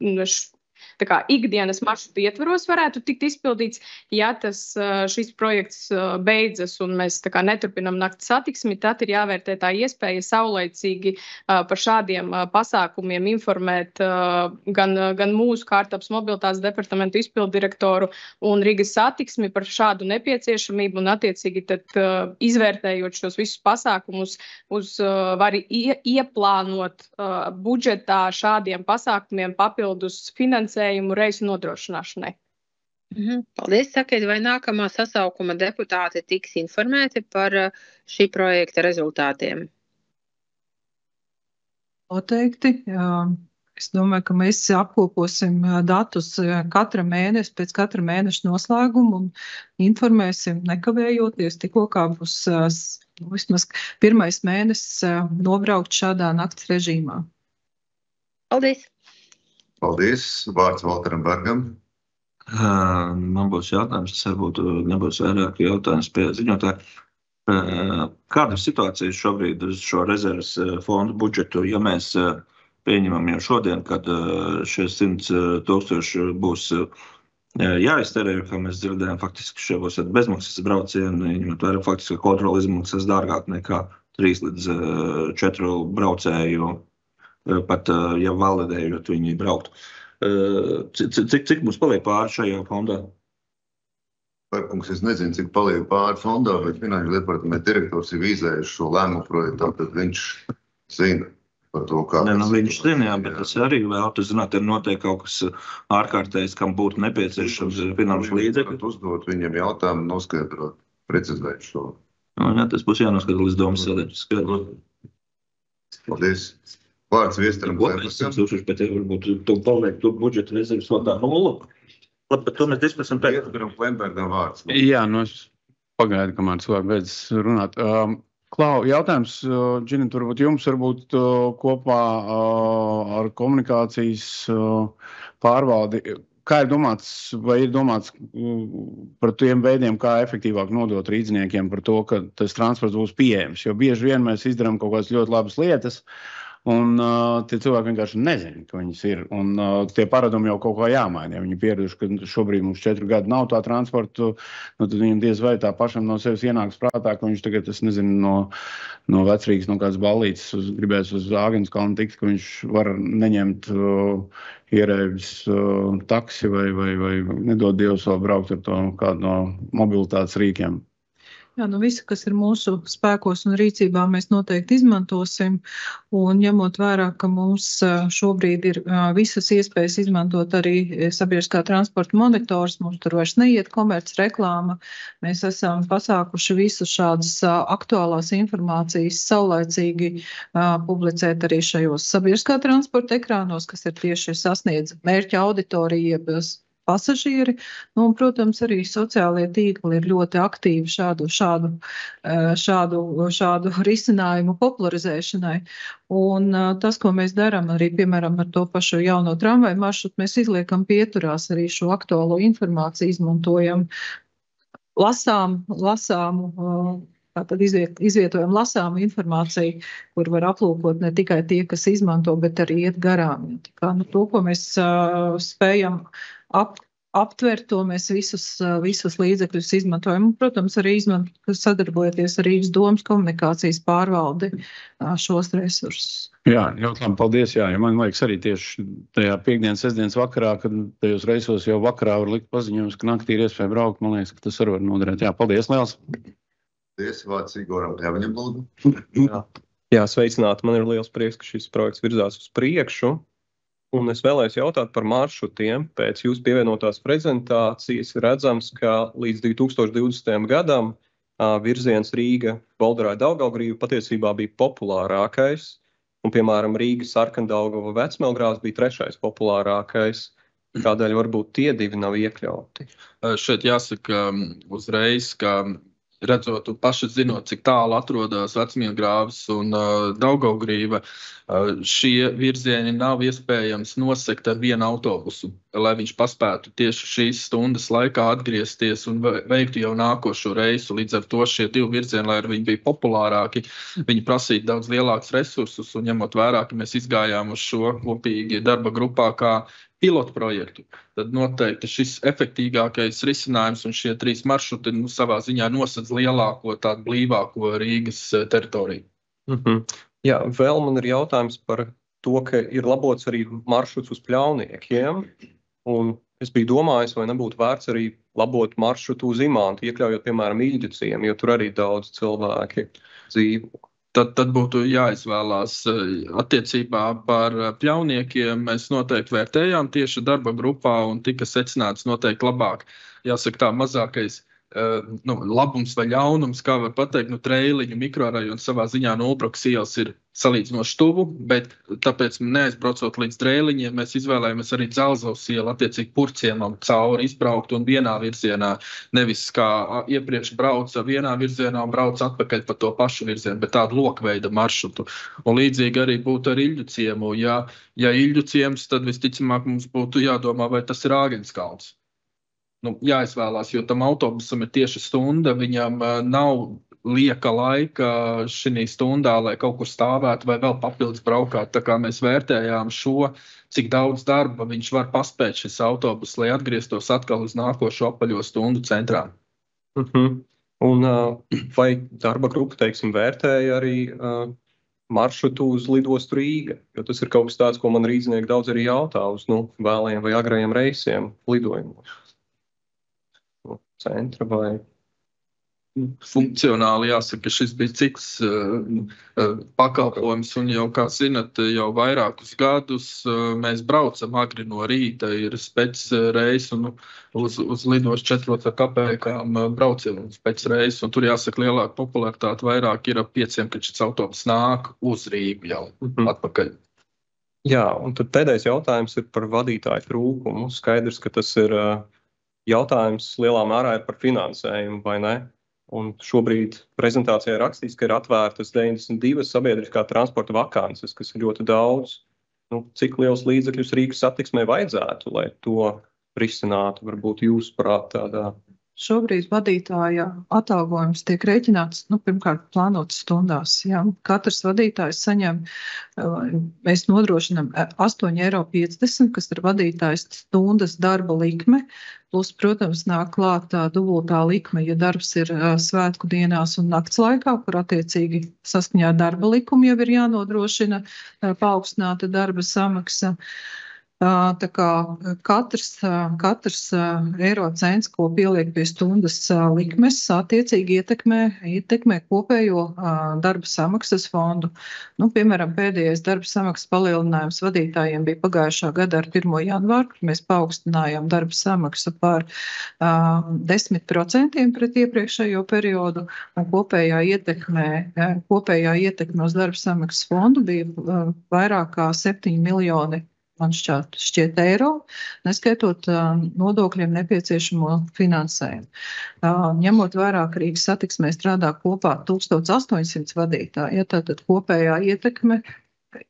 tā kā ikdienas maršrutu ietvaros varētu tikt izpildīts. Ja šis projekts beidzas un mēs tā kā neturpinam nakts satiksmi, tad ir jāvērtē tā iespēja saulaicīgi par šādiem pasākumiem informēt gan mūsu kārtaps mobilitātes departamentu izpildirektoru un Rīgas satiksmi par šādu nepieciešamību un attiecīgi tad izvērtējot šos visus pasākumus var ieplānot budžetā šādiem pasākumiem papildus finansējumu reisu nodrošināšanai. Paldies. Sakiet, vai nākamā sasaukuma deputāti tiks informēti par šī projekta rezultātiem? Noteikti. Es domāju, ka mēs apkoposim datus katra mēneša, pēc katra mēneša noslēguma un informēsim nekavējoties, tikko kā būs vismaz pirmais mēnesis nobraukt šādā nakts režīmā. Paldies! Paldies. Vārds Valteram Bergam. Man būs jautājums, tas varbūt nebūs vairāk jautājums pie ziņotāja. Kāda ir situācija šobrīd uz šo rezerves fondu budžetu, ja mēs pieņemam jau šodien, kad šie 100 000 būs jāizterē, kā mēs dzirdējām, faktiski šie būs bezmaksas braucieni, ņemot vērā faktiski kontrola izmaksas dārgāk nekā 3 līdz 4 braucēju. Pat, ja validējot viņi braukt. Cik mums paliek pāri šajā fondā? Pērkungs, es nezinu, cik paliek pāri fondā, bet Finanšu departamenta direktors ir izējuši šo lēmumu projektu, tad viņš zina par to, kā viņš zina, jā, bet es arī vēlētu zināt, ir noteikti kaut kas ārkārtējs, kam būtu nepieciešams finanšu līdzekļi. Uzdot viņam jautājumu, noskaidrot, precizēt šo. Jā, tas būs jānoskatro līdz domas sēdē. Paldies. Vārds Viestaram Klembergam. Bet varbūt tu paliek to budžeta rezerves vēl tā nula. Labi, bet to mēs diskusim pēc. Viestaram Klembergam vārds. Jā, es pagaidu, kamēr cilvēki beidz runāt. Klau, jautājums, Džini, turbūt jums varbūt kopā ar komunikācijas pārvaldi. Kā ir domāts, vai ir domāts par tiem veidiem, kā efektīvāk nodot rīdzniekiem par to, ka tas transports būs pieejams? Jo bieži vien mēs izdarām kaut kādas ļoti labas lietas, un tie cilvēki vienkārši nezina, ka viņas ir. Un tie paradumi jau kaut kā jāmaina. Ja viņi pieraduši, ka šobrīd mums 4 gadi nav tā transportu, tad viņam diez vai tā pašam no sevis ienāks prātā, ka viņš tagad, es nezinu, no Vecrīgas, no kādas ballītes gribēs uz Āgenskalnu tikt, ka viņš var neņemt ierēvis taksi vai nedod Dievs vēl braukt ar to kādu no mobilitātes rīkiem. Jā, visu, kas ir mūsu spēkos un rīcībā, mēs noteikti izmantosim. Un ņemot vērā, ka mums šobrīd ir visas iespējas izmantot arī sabiedriskā transporta monitors, mums tur vairs neiet komerc reklāma. Mēs esam pasākuši visu šādas aktuālās informācijas saulaicīgi publicēt arī šajos sabiedriskā transporta ekrānos, kas ir tieši sasniedz mērķa auditorija, pasažieri. Un, protams, arī sociālie tīkli ir ļoti aktīvi šādu risinājumu popularizēšanai. Un tas, ko mēs darām arī, piemēram, ar to pašu jauno tramvaju maršrutu, mēs izliekam pieturās arī šo aktuālo informāciju, izmantojam tātad izvietojam lasāmu informāciju, kur var aplūkot ne tikai tie, kas izmanto, bet arī iet garām. To, ko mēs spējam aptvert, to mēs visus līdzekļus izmantojam. Un, protams, arī sadarbojoties ar Rīgas domas komunikācijas pārvaldi šos resursus. Jā, ļoti labi, paldies. Jā, man liekas arī tieši tajā piekdienas, sestdienas vakarā, kad tajos reisos jau vakarā var likt paziņojums, ka naktī ir iespēja braukt. Man liekas, ka tas arī var noderēt. Jā, paldies, liels. Paldies, vārds Igoram Kļaviņam, lūdzu. Jā, sveicināti. Man ir liels prieks, ka šis projekts virzās uz priekšu. Un es vēlējos jautāt par maršrutiem. Pēc jūsu pievienotās prezentācijas redzams, ka līdz 2020. gadam virziens Rīga, Bolderāja, Daugavgrīva patiesībā bija populārākais. Un, piemēram, Rīga, Sarkandaugava, Vecmelgrāvs bija 3. populārākais. Kādēļ varbūt tie 2 nav iekļauti? Šeit jāsaka uzreiz, ka redzot un paši zinot, cik tālu atrodas Vecmelgrāvs un Daugavgrīva, šie virzieni nav iespējams nosegt ar vienu autobusu, lai viņš paspētu tieši šīs stundas laikā atgriezties un veiktu jau nākošo reisu. Līdz ar to šie 2 virzieni, lai arī viņi bija populārāki, viņi prasīja daudz lielākus resursus, un ņemot vērā, ka mēs izgājām uz šo kopīgi darba grupā kā pilotu projektu, tad noteikti šis efektīgākais risinājums un šie 3 maršruti savā ziņā nosedz lielāko, tādu blīvāko Rīgas teritoriju. Jā, vēl man ir jautājums par to, ka ir labots arī maršruts uz Pļauniekiem, un es biju domājis, vai nebūtu vērts arī labot maršrutu uz Imantu, iekļaujot, piemēram, Iļģiciem, jo tur arī daudz cilvēki dzīvo. Tad būtu jāizvēlās attiecībā par Pļauniekiem. Mēs noteikti vērtējām tieši darba grupā un tika secināts noteikti labāk. Jāsaka tā mazākais labums vai ļaunums, kā var pateikt, Treiliņu mikrorajonu savā ziņā no Ulbrukas ielas ir salīdzinoši tuvu, bet tāpēc neaizbraucot līdz Treiliņiem, mēs izvēlējāmies arī Dzelzavas ielu, attiecīgi Purciemam cauri izbraukt un vienā virzienā, nevis kā iepriekš brauca vienā virzienā un brauca atpakaļ pa to pašu virzienu, bet tādu lokveida maršrutu. Un līdzīgi arī būtu ar Iļģuciemu. Ja Iļģuciems, tad visticamāk mums būtu jādomā, vai tas ir Āgenskalns. Jāizvēlās, jo tam autobusam ir tieši stunda, viņam nav lieka laika šī stundā, lai kaut kur stāvētu vai vēl papildus braukāt. Tā kā mēs vērtējām šo, cik daudz darba viņš var paspēt šis autobus, lai atgrieztos atkal uz nākošo apaļo stundu centrā. Un vai darba grupa, teiksim, vērtēja arī maršrutu uz lidostu Rīga? Jo tas ir kaut kas tāds, ko man rīznieki daudz arī jautā uz vēlajiem vai agrajiem reisiem lidojumos. Centra vai funkcionāli jāsaka, šis bija cits pakalpojums, un jau, kā zinat, jau vairākus gadus mēs braucam agri no rīta, ir spēc reis un uz lidos 4 kapēkām braucienu spēc reis, un tur jāsaka lielāka popularitāte vairāk ir ap 5, kad šis autobus nāk uz Rīgu jau atpakaļ. Jā, un tad pēdējais jautājums ir par vadītāju trūkumu. Skaidrs, ka tas ir jautājums lielā mērā ir par finansējumu, vai ne? Un šobrīd prezentācijā rakstīts, ka ir atvērtas 92 sabiedriskā transporta vakances, kas ir ļoti daudz. Cik liels līdzekļus Rīgas satiksmē vajadzētu, lai to risinātu? Varbūt jūs prāt tādā. Šobrīd vadītāja atalgojums tiek rēķināts, pirmkārt, plānotas stundās. Ja? Katrs vadītājs saņem, mēs nodrošinām 8,50 €, kas ir vadītājs stundas darba likme, plus, protams, nāk klāt dubultā likme, ja darbs ir svētku dienās un nakts laikā, kur attiecīgi saskaņā ar darba likumu jau ir jānodrošina paaugstināta darba samaksa. Tā kā katrs eiro cents, ko pieliek pie stundas likmes, attiecīgi ietekmē kopējo darba samaksas fondu. Piemēram, pēdējais darba samaksas palielinājums vadītājiem bija pagājušā gada ar 1. janvāru, kad mēs paaugstinājām darba samaksu par 10% pret iepriekšējo periodu, un kopējā ietekme uz darba samaksas fondu bija vairāk kā 7 miljoni. Man šķiet eiro, neskaitot nodokļiem nepieciešamo finansējumu. Ņemot vērā, ka Rīgas satiksmē strādā kopā 1800 vadītāji, tātad kopējā ietekme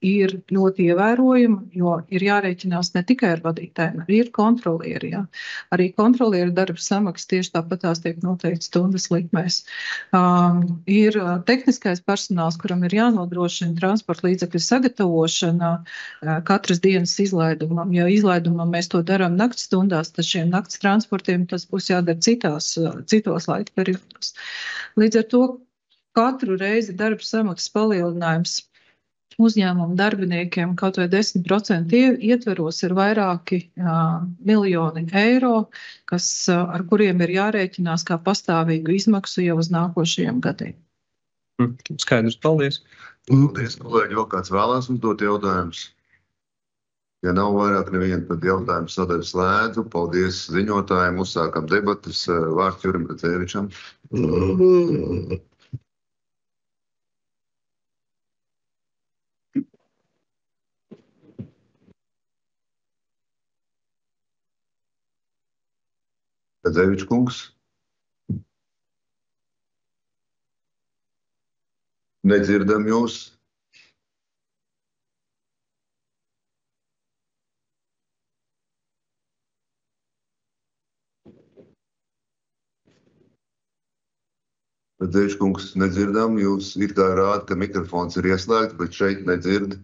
ir ļoti ievērojama, jo ir jārēķinās ne tikai ar vadītājiem, arī ir kontrolieri. Ja? Arī kontrolieri darba samaksa tieši tāpat tās tiek noteikti stundas likmēs. Ir tehniskais personāls, kuram ir jānodrošina transporta līdzekļu sagatavošana katras dienas izlaidumam. Ja izlaidumam mēs to darām nakts stundās, tad šiem nakts transportiem tas būs jādara citos laika periodos. Līdz ar to katru reizi darba samaksas palielinājums uzņēmumu darbiniekiem kaut vai 10% ietveros ir vairāki miljoni eiro, ar kuriem ir jārēķinās kā pastāvīgu izmaksu jau uz nākošajiem gadiem. Skaidrs, paldies. Paldies, kolēģi. Vēl kāds vēlās uzdot jautājumus? Ja nav vairāk neviena, tad jautājumu sadaļu slēdzu. Paldies ziņotājiem. Uzsākam debatas. Vārds Jurim Radzēvičam. Radzēvičs kungs. Nedzirdam jūs. Radzēvičs kungs, nedzirdam. Jūs it kā rāda, ka mikrofons ir ieslēgts, bet šeit nedzird.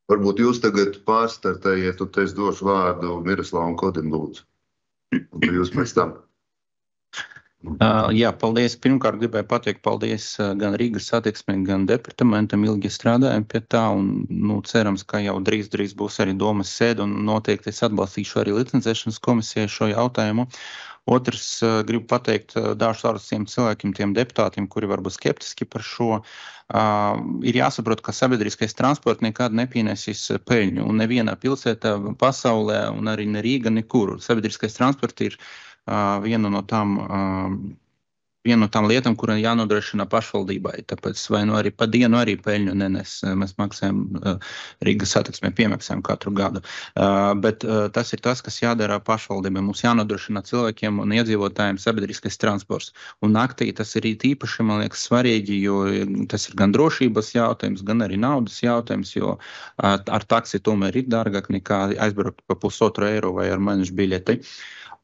Varbūt jūs tagad pārstartējiet, un es došu vārdu Miroslavam Kodim, lūdzu. Un jūs pēc tam. Jā, paldies. Pirmkārt gribēju pateikt paldies gan Rīgas satiksmei, gan departamentam. Ilgi strādājam pie tā, un cerams, ka jau drīz būs arī domas sēde, un noteikti es atbalstīšu arī licencēšanas komisijai šo jautājumu. Otrs, gribu pateikt dažus vārdus tiem cilvēkiem, tiem deputātiem, kuri var būt skeptiski par šo. Ir jāsaprot, ka sabiedriskais transports nekad nepienesīs peļņu, un nevienā pilsētā pasaulē, un arī ne Rīga, nekur. Sabiedriskais transports ir viena no tām lietām, kurām jānodrošina pašvaldībai. Tāpēc vai arī pa dienu arī peļņu nenes. Mēs maksājam Rīgas satiksmē piemaksājam katru gadu. Bet tas ir tas, kas jādara pašvaldībai. Mums jānodrošina cilvēkiem un iedzīvotājiem sabiedriskais transports. Un naktī tas ir īpaši, man liekas, svarīgi, jo tas ir gan drošības jautājums, gan arī naudas jautājums, jo ar taksi tomēr ir dārgāk nekā aizbraukt pa €1,5 vai ar mēnešu biļeti.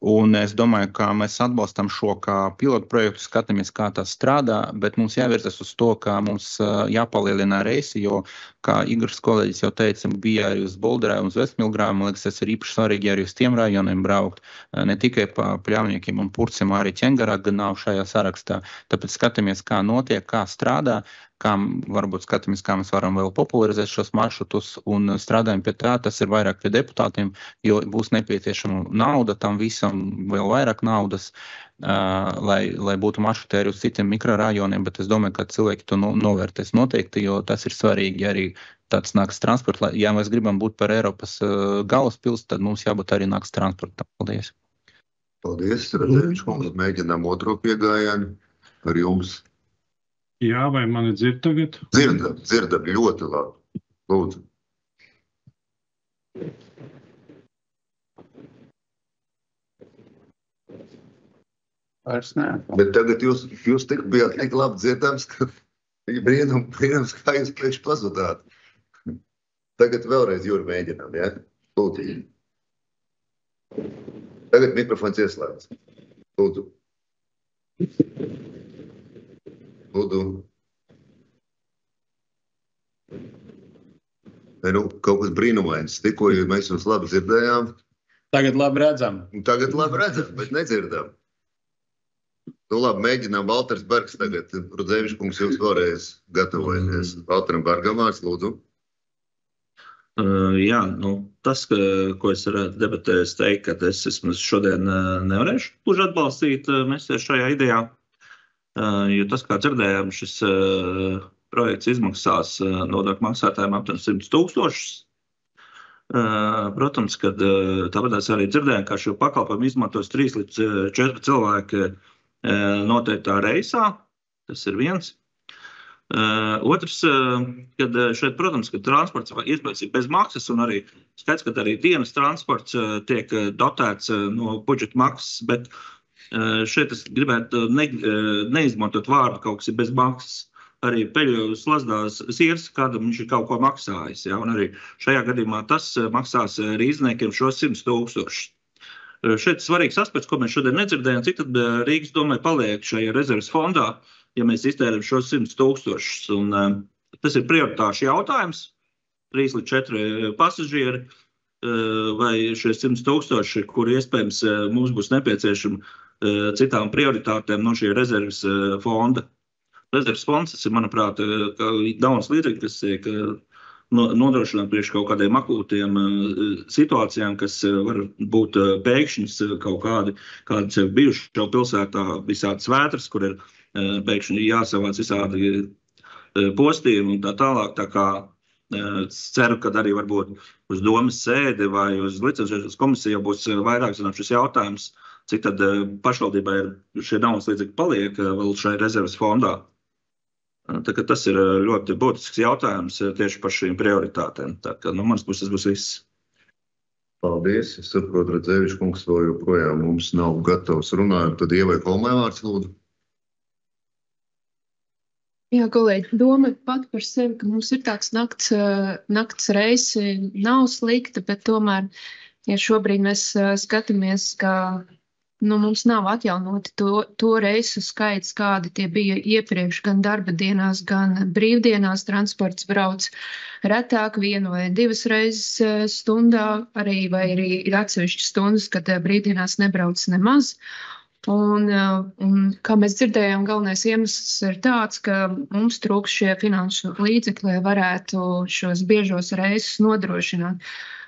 Un es domāju, ka mēs atbalstam šo kā pilotu projektu, skatāmies, kā tas strādā, bet mums jāvirzas uz to, ka mums jāpalielina reisi, jo, kā Igors kolēģis jau teica, bija arī uz Bolderē un uz Vestmilgrā. Man liekas, tas ir īpaši svarīgi arī uz tiem rajoniem braukt, ne tikai pa Pļavniekiem un Purcim, arī Ķengarā gan nav šajā sarakstā. Tāpēc skatāmies, kā notiek, kā strādā, varbūt skatāmies, kā mēs varam vēl popularizēt šos maršrutus un strādājam pie tā. Tas ir vairāk pie deputātiem, jo būs nepieciešama nauda tam visam, vēl vairāk naudas, lai būtu maršruti arī uz citiem mikrorajoniem, bet es domāju, ka cilvēki to novērtēs noteikti, jo tas ir svarīgi arī tāds nakts transports. Ja mēs gribam būt par Eiropas galvaspilsētu, tad mums jābūt arī nakts transportam. Paldies. Paldies, Radzēvičs kungs. Mēģinām otro piegājienu ar jums. Jā, vai mani dzird tagad? Dzirdam, ļoti labi. Lūdzu. Vairs nē. Bet tagad jūs bijāt tik labi dzirdams, ka brīnums, kā jūs priekš pazudāt. Tagad vēlreiz Juri mēģinām, ja? Lūdzu. Tagad mikrofons ieslēdz. Lūdzu. Kaut kas brīnumains. Tikko mēs jūs labi dzirdējām. Tagad labi redzam. Bet nedzirdam. Nu labi, mēģinām. Valters Bergs tagad. Rudzevičs kungs, jūs vēlreiz gatavojaties. Valteram Bergam vārds, lūdzu. Jā, tas, ko es varētu debatēs teikt, ka es šodien nevarēšu gluži atbalstīt mēs šajā idejā, jo tas, kā dzirdējām, šis projekts izmaksās nodokļu maksātājiem aptuveni 100 000. Protams, kad tāpēc arī dzirdējām, ka šo pakalpojumu izmantos 3 līdz 4 cilvēki noteiktā reisā. Tas ir viens. Otrs, kad šeit, protams, ka transports iespējams ir bez maksas un arī skaidrs, ka arī dienas transports tiek dotēts no budžeta maksas, bet šeit es gribētu neizmantot vārdu kaut kas ir bez maksas. Arī peļu slazdās sirs, kādam viņš ir kaut ko maksājis, ja, un arī šajā gadījumā tas maksās rīzniekiem šos 100 000. Šeit svarīgs aspekts, ko mēs šodien nedzirdējām, cik tad Rīgas domai paliek šajā rezerves fondā, ja mēs iztērējam šos 100 000. Un tas ir prioritāšu jautājums, 3 līdz 4 pasažieri, vai šie 100 000, kuri iespējams mums būs nepieciešami citām prioritātēm no šī rezerves fonda. Rezerves fonds, tas ir, manuprāt, daudz līdzekļu, kas tiek nodrošināt priekš kaut kādiem akūtiem situācijām, kas var būt pēkšņas kaut kādas bijušas jau pilsētā visādas vētras, kur ir pēkšņi jāsavāc visādi postījumi un tā tālāk. Tā kā ceru, ka arī varbūt uz domas sēdi vai uz licencēšanas komisiju būs vairāk zināt šis jautājums, cik tad pašvaldībai šie naudas līdzekļi paliek vēl šai rezerves fondā. Tā kā tas ir ļoti būtisks jautājums tieši par šīm prioritātēm. Tā kā no manas puses būs viss. Paldies. Es saprotu, Rudzevičs kungs vēl joprojām mums nav gatavs runāt. Tad Ievai Holmai vārds, lūdzu. Jā, kolēģi, doma pat par sevi, ka mums ir tāds nakts reisi nav slikta, bet tomēr, ja šobrīd mēs skatāmies, ka mums nav atjaunoti to reisu skaits, kādi tie bija iepriekš, gan darba dienās, gan brīvdienās. Transports brauc retāk 1 vai 2 reizes stundā, vai arī ir atsevišķas stundas, kad brīvdienās nebrauc nemaz. Un kā mēs dzirdējām, galvenais iemesls ir tāds, ka mums trūks šie finanšu līdzekļi, lai varētu šos biežos reisus nodrošināt.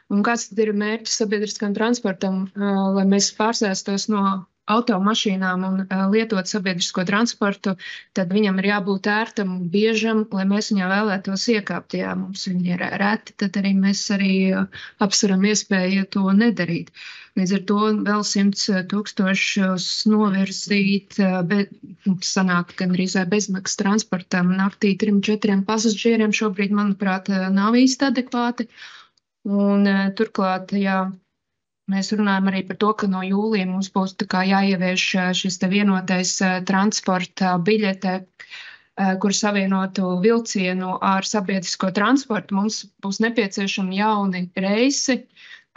Un kāds tad ir mērķis sabiedriskam transportam, lai mēs pārsēstos no automašīnām un lietot sabiedrisko transportu, tad viņam ir jābūt ērtam un biežam, lai mēs viņā vēlētos iekāpt. Ja mums viņi ir reti, tad arī mēs apsveram iespēju to nedarīt. Līdz ar to vēl 100 000 novirzīt, bet sanāk gandrīz bezmaksas transportam naktī 3-4 pasažieriem šobrīd, manuprāt, nav īsti adekvāti. Un turklāt, jā, mēs runājam arī par to, ka no jūlija mums būs jāievieš šis vienotais transporta biļete, kur savienotu vilcienu ar sabiedrisko transportu. Mums būs nepieciešami jauni reisi,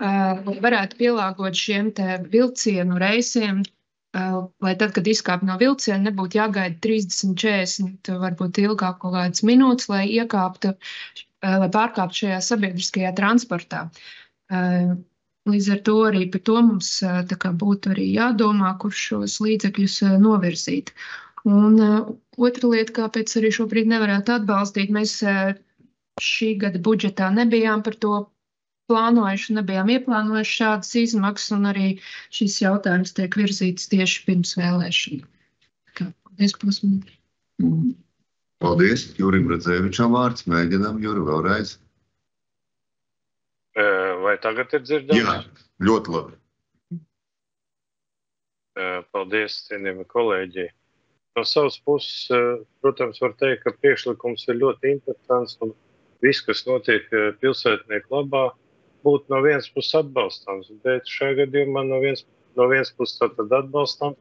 lai varētu pielāgot šiem vilcienu reisiem, lai tad, kad izkāp no vilciena, nebūtu jāgaida 30, 40, varbūt ilgāk kaut kādas minūtes, lai pārkāptu šajā sabiedriskajā transportā. Līdz ar to arī par to mums būtu arī jādomā, kur šos līdzekļus novirzīt. Un otra lieta, kāpēc arī šobrīd nevarētu atbalstīt, mēs šī gada budžetā nebijām par to plānojuši, nebijām ieplānojuši šādas izmaksas, un arī šis jautājums tiek virzīts tieši pirms vēlēšanu. Paldies, pusmīgi. Paldies. Jurim Rudzevičam vārds. Mēģinām, Juri, vēlreiz. Vai tagad ir dzirdams? Jā, ļoti labi. Paldies, cienījami kolēģi. no savas puses, protams, var teikt, ka priekšlikums ir ļoti interesants un viss, kas notiek pilsētnieku labā, būtu no vienas puses atbalstāms, bet šajā gadījumā no vienas puses tātad atbalstāms,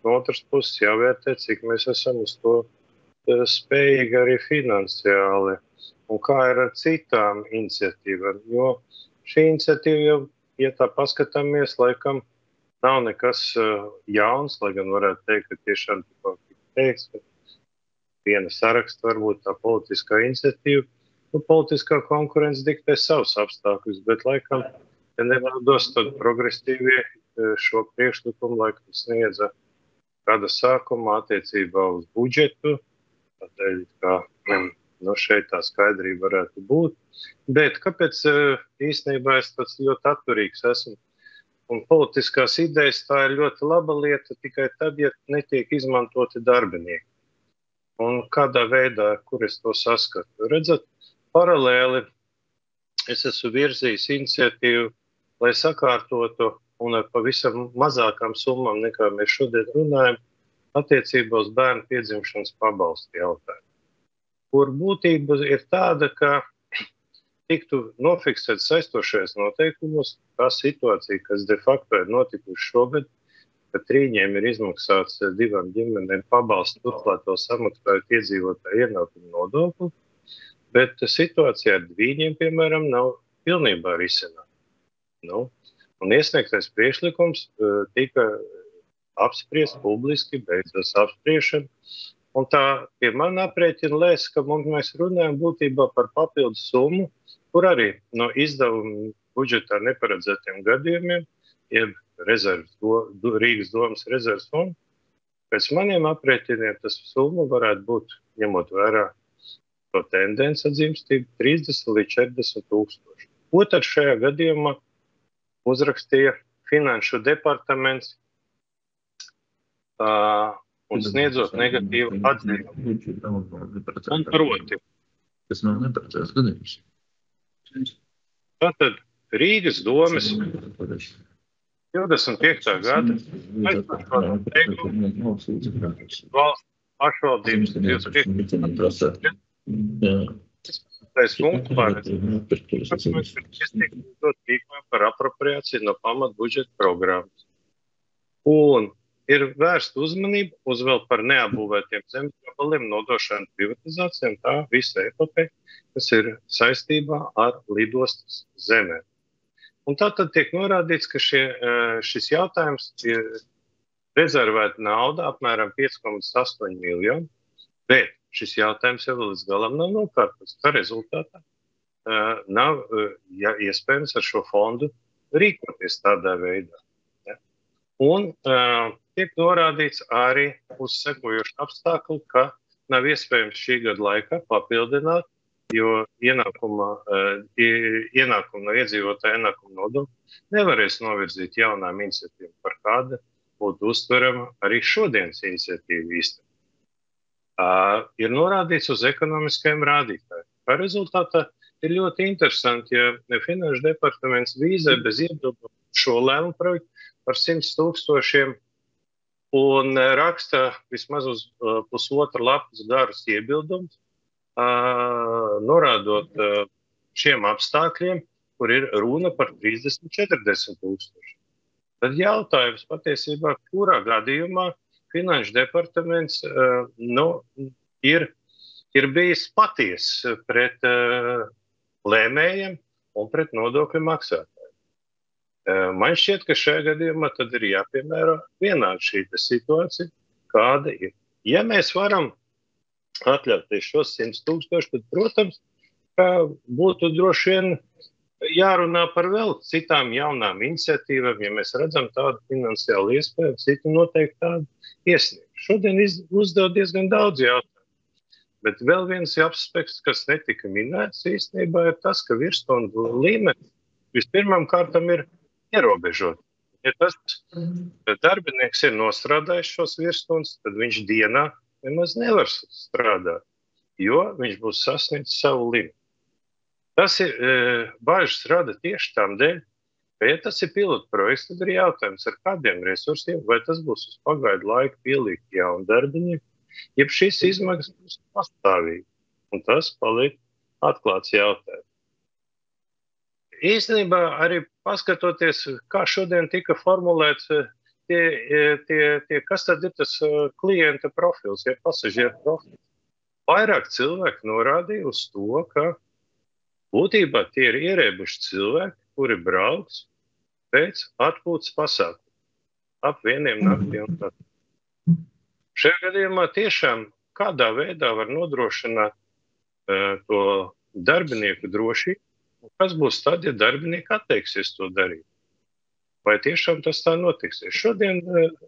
no otras puses jāvērtē, cik mēs esam uz to spējīgi arī finansiāli un kā ir ar citām iniciatīvām, jo šī iniciatīva jau, ja tā paskatāmies, laikam nav nekas jauns, lai gan varētu teikt, ka tiešām teiks, ka viena saraksta varbūt tā politiskā iniciatīva, politiskā konkurence diktē savus apstākļus, bet laikam, ja nevaldos, tad progresīvie šo priekšlikumu laikam sniedza gada sākumā attiecībā uz budžetu, tādēļ, kā šeit tā skaidrība varētu būt. Bet kāpēc īstenībā es tāds ļoti atturīgs esmu? Un politiskās idejas tā ir ļoti laba lieta tikai tad, ja netiek izmantoti darbinieki. Un kādā veidā, kur es to saskatu? Redzat, paralēli es esmu virzījis iniciatīvu, lai sakārtotu un ar pavisam mazākām summām nekā mēs šodien runājam, attiecībā uz bērnu piedzimšanas pabalstu jautājumu. Kur būtība ir tāda, ka tiktu nofiksēt saistošais noteikumos, tā situācija, kas de facto ir notikuši šogad, ka trīņiem ir izmaksāts 2 ģimenēm pabalstu, turklāt to samaksājot iedzīvotāju ienākumu nodokli, bet situācija ar 2, piemēram, nav pilnībā risināta. Un iesniegtais priekšlikums tika apspriests publiski, beidzās apspriešana. Un tā pie man aprēķina lēs, ka mēs runājam būtībā par papildus summu, kur arī no izdevumu budžetā neparedzētiem gadījumiem, jeb Rīgas domas rezerves fonda, pēc maniem aprēķiniem tas summa varētu būt, ņemot vērā to tendenci atzīmstību, 30 līdz 40 tūkstoši. Ko tad šajā gadījumā uzrakstīja Finanšu departaments un sniedzot negatīvu atzīmi. Un proti. Tas nav neparedzēts gadījums. Tātad Rīgas domas 25. gada valsts pašvaldības 25. par apropriāciju no pamatbudžeta programmas. Un ir vērsta uzmanība uz vēl par neapbūvētiem zemes gabaliem nodošanu privatizācijām, tā visa epopeja, kas ir saistībā ar lidostas zemēm. Un tātad tiek norādīts, ka šis jautājums ir rezervēta nauda apmēram 5,8 miljonu, bet šis jautājums jau līdz galam nav nokārtots. Tā rezultātā nav iespējams ar šo fondu rīkoties tādā veidā. Ja? Un tiek norādīts arī uz sekojošu apstākli, ka nav iespējams šī gada laikā papildināt, jo ienākumu no iedzīvotāja ienākumu nodokļu nevarēs novirzīt jaunām iniciatīvām, par kāda būtu uztverama arī šodienas iniciatīva īstenībā. Ir norādīts uz ekonomiskajiem rādītājiem. Kā rezultātā ir ļoti interesanti, ja Finanšu departaments vīzē bez iebildumu šo lēmumu projektu par 100 tūkstošiem un raksta vismaz uz 1,5 lapas garus iebildumus, norādot šiem apstākļiem, kur ir runa par 30-40 tūkstoši. Tad jautājums patiesībā, kurā gadījumā Finanšu departaments ir bijis patiess pret lēmējiem un pret nodokļu maksātājiem. Man šķiet, ka šajā gadījumā tad ir jāpiemēro vienādi šī situācija, kāda ir. Ja mēs varam atļauties šos 100 tūkstoši, tad, protams, būtu droši vien jārunā par vēl citām jaunām iniciatīvām, ja mēs redzam tādu finansiālu iespēju, citu noteikti tādu iesniegt. Šodien uzdev diezgan daudz jautājumu. Bet vēl viens aspekts, kas netika minēts īstenībā, ir tas, ka virsstundu līmenis vispirmām kārtam ir ierobežot. Ja tas darbinieks ir nostrādājis šos virsstundas, tad viņš dienā nemaz nevar strādāt, jo viņš būs sasniedzis savu limitu. Tas ir bažas rada tieši tam dēļ, Ja tas ir pilotprojekts, tad ir jautājums, ar kādiem resursiem, vai tas būs uz pagaidu laiku pielikt jaunu darbinieku, jeb šīs izmaksas būs pastāvīgi. Un tas paliek atklāts jautājums. Īstenībā arī paskatoties, kā šodien tika formulēts, kas tad ir tas klienta profils, ja pasažieru profils. Vairāk cilvēki norādīja uz to, ka būtībā tie ir ierēbuši cilvēki, kuri brauks pēc atpūtas pasākumu, ap 1 naktī un tā. Šajā gadījumā tiešām kādā veidā var nodrošināt to darbinieku drošību, un kas būs tad, ja darbinieki atteiksies to darīt? Vai tiešām tas tā notiksies? Šodien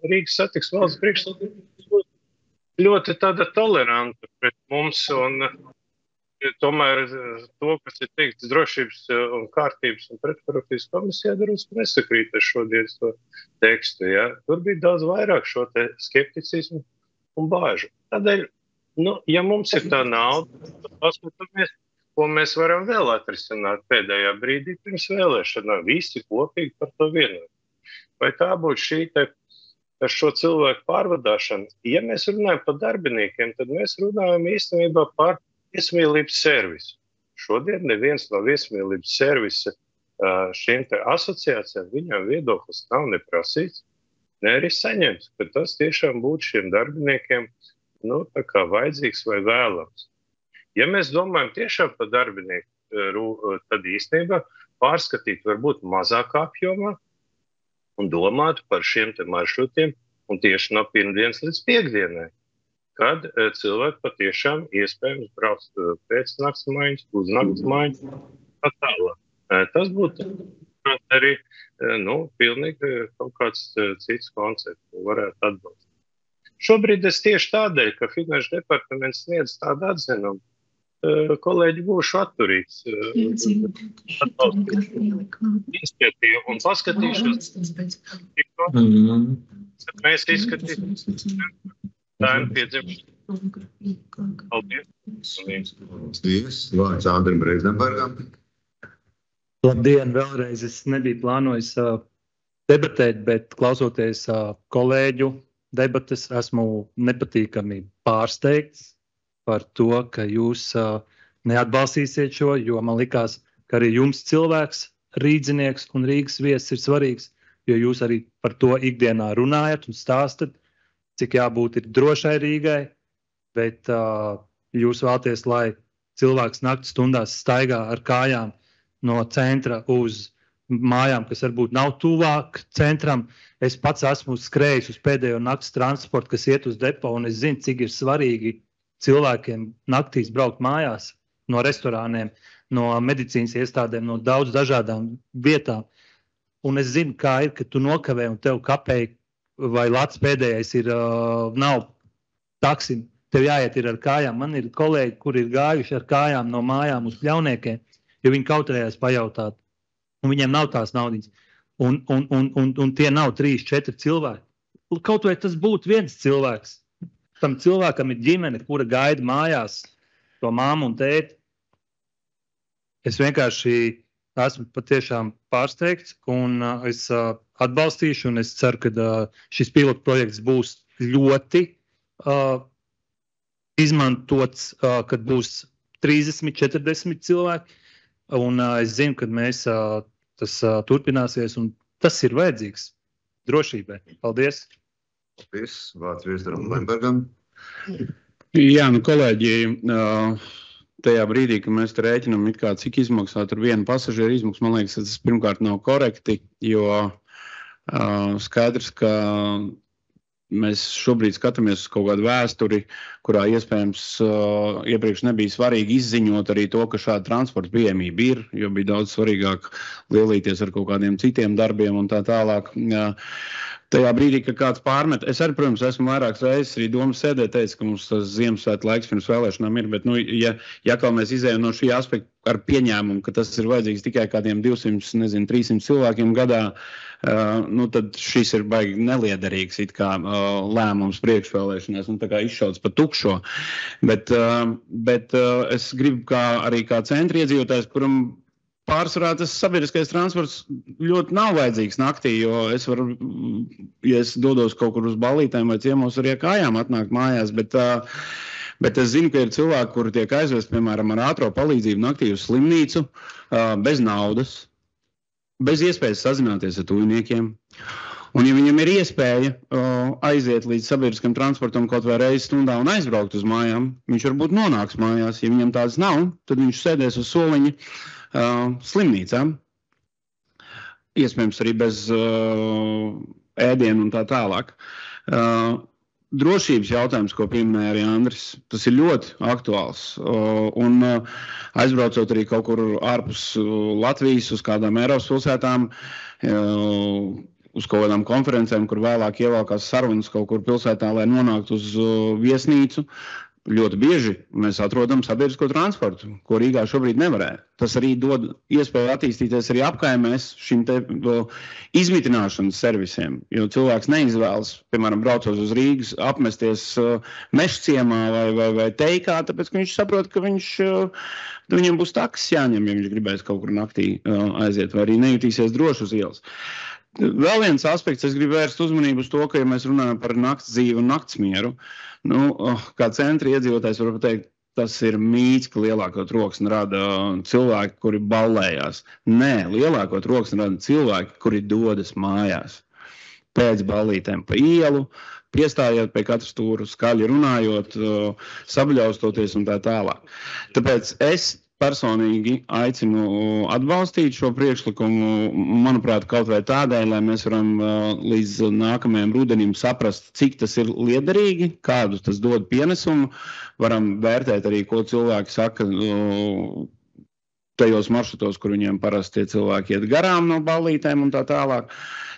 Rīgas satiksmes valsts priekšsēdētājs ļoti tāda toleranta pret mums, un tomēr to, kas ir teikts drošības un kārtības un pretkorupcijas komisijā, drusku nesakrīt ar šodienas to tekstu. Ja? Tur bija daudz vairāk šo te skepticismu un bāžu. Tādēļ, ja mums ir tā nauda, tad paskatāmies, ko mēs varam vēl atrisināt pēdējā brīdī pirms vēlēšanām. Visi kopīgi par to vienojas. Vai tā būtu šī te ar šo cilvēku pārvadāšanu? Ja mēs runājam par darbiniekiem, tad mēs runājam īstenībā par viesmīlības servisu. Šodien neviens no viesmīlības servisa šīm te asociācijām viņam viedoklis nav neprasīts, ne arī saņemts, ka tas tiešām būtu šiem darbiniekiem tā kā vajadzīgs vai vēlams. Ja mēs domājam tiešām par darbinieku, tad īstenībā pārskatīt varbūt mazākā apjomā un domāt par šiem te maršrutiem un tieši no pirmdienas līdz piekdienai, kad cilvēki patiešām iespējams brauc pēc naktsmaiņas, uz naktsmaiņas, tā tālāk. Tas būtu arī pilnīgi kaut kāds cits koncepts, ko varētu atbalstīt. Šobrīd es tieši tādēļ, ka Finanšu departaments sniedz tādu atzinumu, kolēģi būšu atturīgs iniciatīvu un paskatīšos, kad mēs izskatīsim bērnu piedzimšanu. Paldies. Vārds Andrim Reizenbergam. Labdien, vēlreiz es nebiju plānojis debatēt, bet klausoties kolēģu debates, esmu nepatīkami pārsteigts par to, ka jūs neatbalstīsiet šo, jo man likās, ka arī jums cilvēks, rīdzinieks un Rīgas viesis ir svarīgs, jo jūs arī par to ikdienā runājat un stāstat, cik jābūt ir drošai Rīgai, bet jūs vēlaties, lai cilvēks naktas stundās staigā ar kājām no centra uz mājām, kas varbūt nav tuvāk centram. Es pats esmu skrējis uz pēdējo naktas transportu, kas iet uz depo, un es zinu, cik ir svarīgi cilvēkiem naktīs braukt mājās no restorāniem, no medicīnas iestādēm, no daudz dažādām vietām. Un es zinu, kā ir, ka tu nokavē un tev kapēji vai lats pēdējais ir, nav taksim, tev jāiet ir ar kājām. Man ir kolēģi, kuri ir gājuši ar kājām no mājām uz Pļauniekiem, jo viņi kautrējās pajautāt, un viņiem nav tās naudiņas. Un tie nav 3-4 cilvēki. Kaut vai tas būtu viens cilvēks. Tam cilvēkam ir ģimene, kura gaida mājās to māmu un tēti. Es vienkārši esmu patiešām pārsteigts, un es atbalstīšu, un es ceru, ka šis pilotu projekts būs ļoti izmantots, kad būs 30-40 cilvēki, un es zinu, ka tas turpināsies, un tas ir vajadzīgs drošībai. Paldies! Paldies! Vārds Viestaram Lembergam. Jā, kolēģi, tajā brīdī, kad mēs te rēķinam, cik izmaksā tur viena pasažieru izmaksas, man liekas, tas pirmkārt nav korekti, jo skaidrs, ka mēs šobrīd skatāmies uz kaut kādu vēsturi, kurā iespējams iepriekš nebija svarīgi izziņot arī to, ka šāda transporta pieejamība ir, jo bija daudz svarīgāk lielīties ar kaut kādiem citiem darbiem un tā tālāk. Tajā brīdī, kad kāds pārmet, es arī, protams, esmu vairākas reizes arī domas sēdē teicis, ka mums tas Ziemassvētku laiks pirms vēlēšanām ir, bet, ja kā mēs izējam no šī aspekta ar pieņēmumu, ka tas ir vajadzīgs tikai kādiem 200, 300 cilvēkiem gadā, tad šis ir baigi neliederīgs lēmums priekšvēlēšanās un tā kā izšauts pa tukšo. Bet es gribu arī kā centra iedzīvotājs, kuram pārsvarā tas sabiedriskais transports ļoti nav vajadzīgs naktī, jo es varu, ja es dodos kaut kur uz ballītēm vai ciemos, arī ar kājām atnākt mājās, bet es zinu, ka ir cilvēki, kuri tiek aizvest, piemēram, ar ātro palīdzību naktī uz slimnīcu, bez naudas, bez iespējas sazināties ar tuviniekiem. Un, ja viņam ir iespēja aiziet līdz sabiedriskam transportam kaut vai reizi stundā un aizbraukt uz mājām, viņš varbūt nonāks mājās. Ja viņam tādas nav, tad viņš sēdēs uz soliņa slimnīcām. Iespējams arī bez ēdienu un tā tālāk. Drošības jautājums, ko pieminēja arī Andris, tas ir ļoti aktuāls. Un aizbraucot arī kaut kur ārpus Latvijas uz kādām Eiropas pilsētām, uz kaut kādām konferencēm, kur vēlāk ievalkās sarunas kaut kur pilsētā, lai nonāktu uz viesnīcu. Ļoti bieži mēs atrodam sabiedrisko transportu, ko Rīgā šobrīd nevarēja. Tas arī dod iespēju attīstīties arī apkaimēs šim te izmitināšanas servisiem, jo cilvēks neizvēlas, piemēram, braucot uz Rīgas, apmesties Mežciemā vai Teikā, tāpēc, ka viņš saprot, ka viņam būs taksis jāņem, ja viņš gribēs kaut kur naktī aiziet, vai arī nejutīsies droši uz ielas. Vēl viens aspekts, es gribu vērst uzmanību uz to, ka, ja mēs runājam par nakts dzīvi un naktsmieru, kā centra iedzīvotājs var pateikt, tas ir mīts, ka lielāko troksni rada cilvēki, kuri ballējās. Nē, lielāko troksni rada cilvēki, kuri dodas mājās. Pēc ballītēm pa ielu, piestājot pie katras stūra, skaļi runājot, sabļaustoties un tā tālāk. Tāpēc es personīgi aicinu atbalstīt šo priekšlikumu, manuprāt, kaut vai tādēļ, lai mēs varam līdz nākamajam rudenim saprast, cik tas ir liederīgi, kādu tas dod pienesumu, varam vērtēt arī, ko cilvēki saka tajos maršrutos, kur viņiem parasti tie cilvēki iet garām no ballītēm un tā tālāk.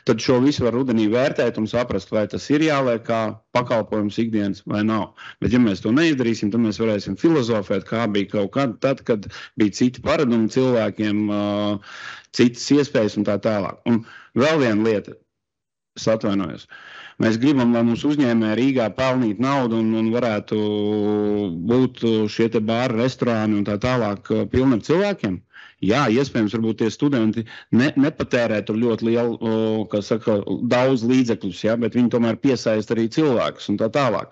Tad šo visu var rudenī vērtēt un saprast, vai tas ir jāliek kā pakalpojums ikdienas vai nav. Bet ja mēs to neizdarīsim, tad mēs varēsim filozofēt, kā bija kaut kad, tad, kad bija citi paradumi cilvēkiem, citas iespējas un tā tālāk. Un vēl viena lieta, es atvainojos. Mēs gribam, lai mums uzņēmēji Rīgā pelnīt naudu un varētu būt šie te bāri, restorāni un tā tālāk pilni ar cilvēkiem. Jā, iespējams, varbūt tie studenti nepatērē tur ļoti lielu, kā saka, daudz līdzekļus, ja, bet viņi tomēr piesaista arī cilvēkus un tā tālāk.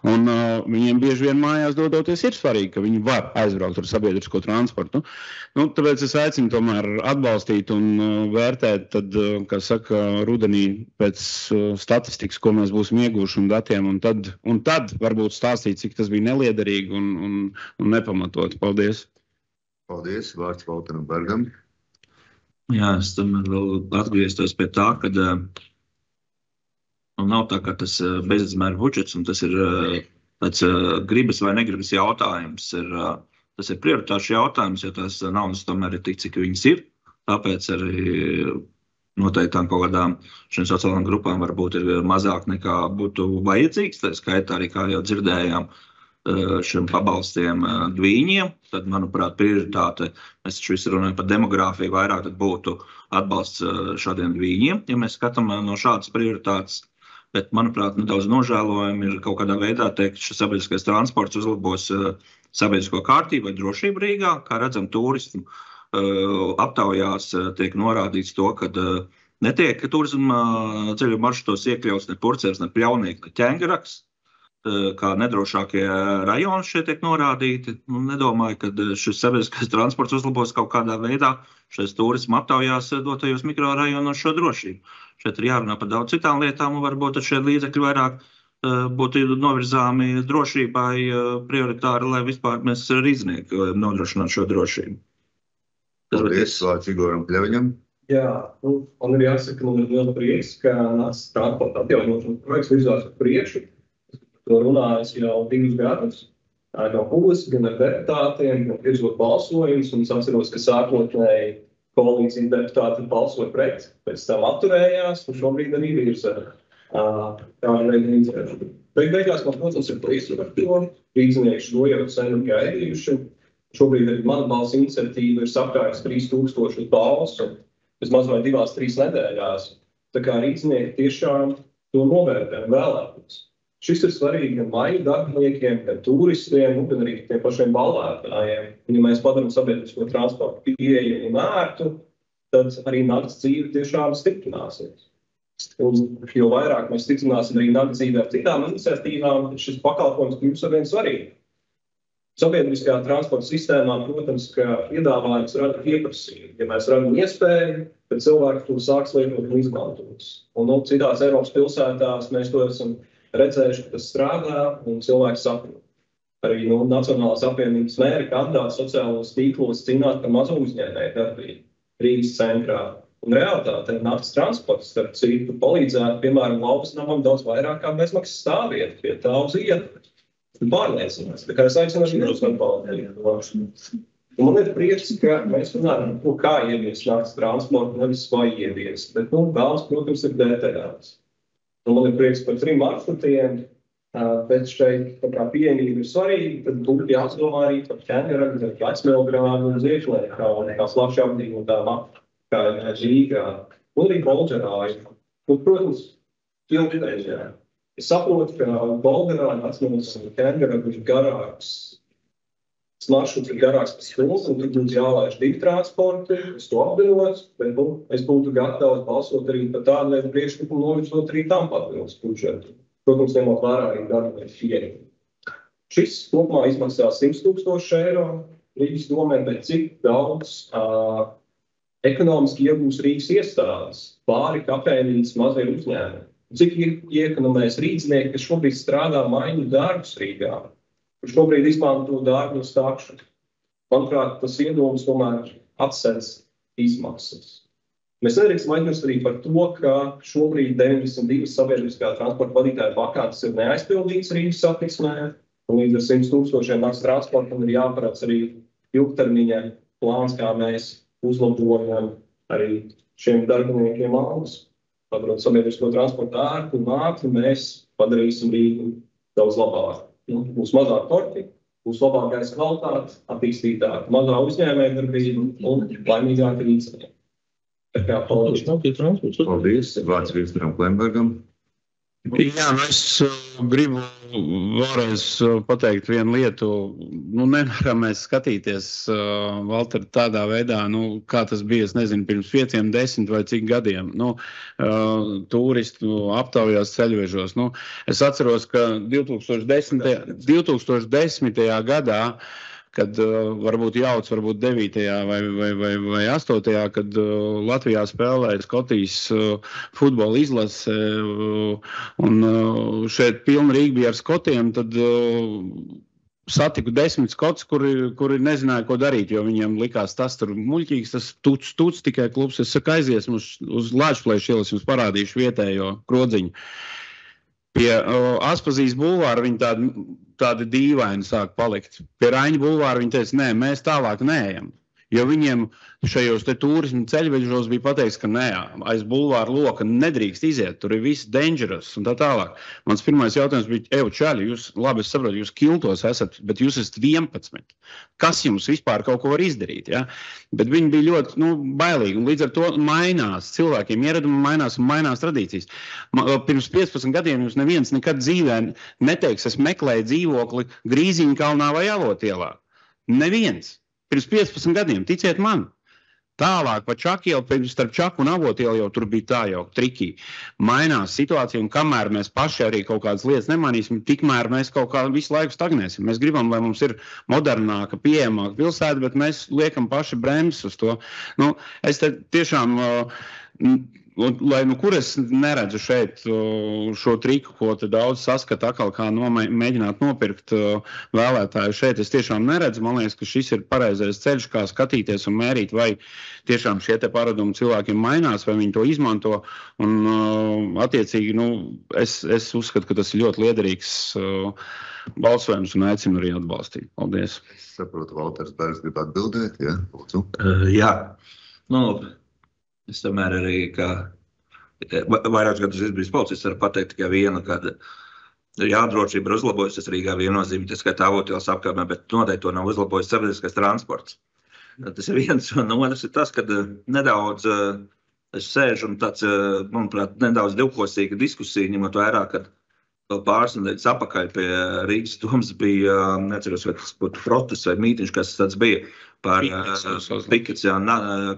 Un viņiem bieži vien mājās dodoties ir svarīgi, ka viņi var aizbraukt ar sabiedrisko transportu. Tāpēc es aicinu tomēr atbalstīt un vērtēt, tad, kā saka, rudenī pēc statistikas, ko mēs būsim ieguvuši un datiem, un tad varbūt stāstīt, cik tas bija neliederīgi un nepamatot. Paldies! Paldies, vārds Valteram Bergam. Jā, es tomēr vēl atgrieztos pie tā, ka nav tā, ka tas bezizmēra budžets, un tas ir tāds gribas vai negribas jautājums. Tas ir prioritāšu jautājums, jo tās naudas tomēr ir tik, cik viņas ir. Tāpēc arī noteiktām kaut kādām šiem sociālām grupām varbūt ir mazāk nekā būtu vajadzīgs. Tā skaitā arī, kā jau dzirdējām, šiem pabalstiem dvīņiem, tad, manuprāt, prioritāte, mēs taču visi runājam par demogrāfiju vairāk, tad būtu atbalsts šādiem dvīņiem, ja mēs skatām no šādas prioritātes, bet, manuprāt, nedaudz nožēlojami ir kaut kādā veidā teikt, ka sabiedriskais transports uzlabos sabiedrisko kārtību vai drošību Rīgā, kā redzam, turismu aptaujās tiek norādīts to, ka netiek turisma ceļu maršrutos iekļauts ne Purcēvs, ne Pļaunieki, ne Ķengeraks, kā nedrošākie rajoni šeit tiek norādīti. Nedomāju, ka šis sabiedriskais transports uzlabos kaut kādā veidā šais turisma aptaujās dotajos mikrorajonos šo drošību. Šeit ir jārunā par daudz citām lietām, un varbūt šie līdzekļi vairāk būtu novirzāmi drošībai prioritāri, lai vispār mēs rīznieki nodrošinātu šo drošību. Paldies, vārds Igoram Pļaviņam. Jā, man ir jāsaka, man ir liela prieks, ka transporta atjaunošanas projekts virzās uz priekšu. To runājas jau 2 gadus, gan publiski, gan ar deputātiem, gan piedzot balsojums, un es atceros, ka sākotnēji koalīcijas deputāti balsoja pret, pēc tam atturējās, un šobrīd arī virza tādu veidu līdzēšanu. Beigās man, protams, ir prieks par to, rīznieki šo jau sen gaidījuši. Šobrīd arī mana balss iniciatīva ir sakrājusi 3000 balsu, pēc maz vai 2-3 nedēļās. Tā kā rīznieki tiešām to novērtē un vēlētos. Šis ir svarīgi gan maiņu darbiniekiem, gan turistiem, gan arī tiem pašiem ballētājiem. Ja mēs padarām sabiedrisko transportu pieejamu un ērtu, tad arī nakts dzīve tiešām stiprināsies. Un jo vairāk mēs stiprināsim arī nakts dzīvē ar citām iniciatīvām, šis pakalpojums kļūs arvien svarīgi. Sabiedriskajā transporta sistēmā, protams, ka piedāvājums rada pieprasījumu. Ja mēs radam iespēju, tad cilvēki to sāks lietot un izmantot. Un citās Eiropas pilsētās mēs to esam redzējuši, ka tas strādā un cilvēki saprot. Arī Nacionālās apvienības mēri kandidāti sociālos tīklos cīnās par mazo uzņēmēju darbību Rīgas centrā. Un realitāte nakts transports, starp citu, palīdzētu, piemēram, Laupas namam daudz vairāk kā bezmaksas stāvvietu pie tā uz ietveru. Pārliecināts. Tā kā es aicināšu jūs atbalstīt. Man ir prieks, ka mēs runājam par to, kā ievies nakts transportu, nevis vai ievies. Bet, vēlas, protams, ir detaļās. Man ir prieks par 3 maršrutiem, bet šeit pieejamība ir svarīga, tad būtu jāuzdomā arī par Ķengaragu, Vecmelgrādu un Ziešlēkālu, kā plaši apdzīvotām apkārtnē Rīgā, un arī Bolģerāju. Protams, ilgtermiņā. Es saprotu, ka Bolģerāju Vecmelgrādu un Ķengaragu ir garāks. Tas maršruts ir garāks par stundu, un tur būtu jālaiž 2 transporti, es to apvinos, bet es būtu gatavs balsot arī par tādu veidu priekšlikumu novirzot arī tam papildus budžetu. Protams, ņemot vērā arī darba pieejamu. Šis kopumā izmaksās 100,000 eiro Rīgas domē, bet cik daudz ekonomiski iegūs Rīgas iestādes, bāri, kafejnīcas, mazie uzņēmumi. Cik iekonomēs rīdznieki, kas šobrīd strādā maiņu darbus Rīgā, kurš šobrīd izmanto darbu stākšanu. Manuprāt, tas iedoms tomēr atsedz izmaksas. Mēs nedrīkstam aizmirst arī par to, ka šobrīd 92 sabiedriskā transporta vadītāja vakances ir neaizpildītas Rīgas satiksmē, un līdz ar 100,000 nakts transportam ir jāparāds arī ilgtermiņa plāns, kā mēs uzlabojam arī šiem darbiniekiem algas. Padarot sabiedrisko transportu ērtu un ātri, mēs padarīsim Rīgu daudz labāk. Būs mazāk torti, būs labākais kvalitāte, attīstītāk mazā uzņēmēja darbība un laimīgāk rīcība. Paldies. Vārds Vīsneram Klembergam. Jā, es gribu vēlreiz pateikt vienu lietu. Nevaram mēs skatīties, Valter, tādā veidā, kā tas bija, es nezinu, pirms 5, 10 vai cik gadiem. Turistu aptaujās ceļvežos. Es atceros, ka 2010. Gadā, kad varbūt jauc, varbūt 9. vai 8. kad Latvijā spēlēja Skotijas futbola izlase un šeit pilna Rīga bija ar skotiem, tad satiku 10 skots, kuri nezināja, ko darīt, jo viņiem likās tas tur muļķīgs, tas tuc tikai klubs. Es saku, aiziesim uz Lāčplēšu ielas, jums parādīšu vietējo krodziņu. Pie Aspazijas bulvāra viņi tādi dīvaini sāk palikt. Pie Raņa bulvāra viņi teica, nē, mēs tālāk neejam. Jo viņiem šajos te turismu ceļvežos bija pateikts, ka nē, aiz bulvāra loka nedrīkst iziet, tur ir viss dangerous un tā tālāk. Mans pirmais jautājums bija, čaļi, jūs, labi, es saprotu, jūs kiltos esat, bet jūs esat 11. Kas jums vispār kaut ko var izdarīt, ja? Bet viņi bija ļoti, bailīgi, un līdz ar to mainās cilvēkiem ieradumi, mainās tradīcijas. Pirms 15 gadiem jums neviens nekad dzīvē neteiks, es meklēju dzīvokli Grīziņkalnā vai Avotielā. Neviens. Pirms 15 gadiem, ticiet man. Tālāk pa Čakielu, starp Čaku un Avotielu jau tur bija tā jau trikī. Mainās situācija, un kamēr mēs paši arī kaut kādas lietas nemainīsim, tikmēr mēs kaut kā visu laiku stagnēsim. Mēs gribam, lai mums ir modernāka, pieejamāka pilsēta, bet mēs liekam paši bremzes uz to. Es te tiešām... Lai kur es neredzu šeit šo triku, ko te daudz saskata atkal, kā mēģināt nopirkt vēlētāju šeit, es tiešām neredzu. Man liekas, ka šis ir pareizais ceļš, kā skatīties un mērīt, vai tiešām šie te paradumi cilvēkiem mainās, vai viņi to izmanto. Un attiecīgi, es uzskatu, ka tas ir ļoti liederīgs balsojums un aicinu arī atbalstīt. Paldies. Es saprotu, Valters Bergs grib atbildēt, ja? Lūdzu. Jā. Es tomēr arī, ka vairākus gadus izbrīdis policists var pateikt tikai vienu, kad drošība ir uzlabojusies Rīgā viennozīmīgi, tas skaitā Avotielas apkārtnē, bet noteikti to nav uzlabojis sabiedriskais transports. Tas ir viens, un otrs ir tas, kad nedaudz es sēžu un tāds, manuprāt, nedaudz divkosīga diskusija, ņemot vērā, kad pāris nedēļas atpakaļ pie Rīgas domas bija, neceros, vai tas būtu protests vai mītiņš, kas tāds bija par pikets,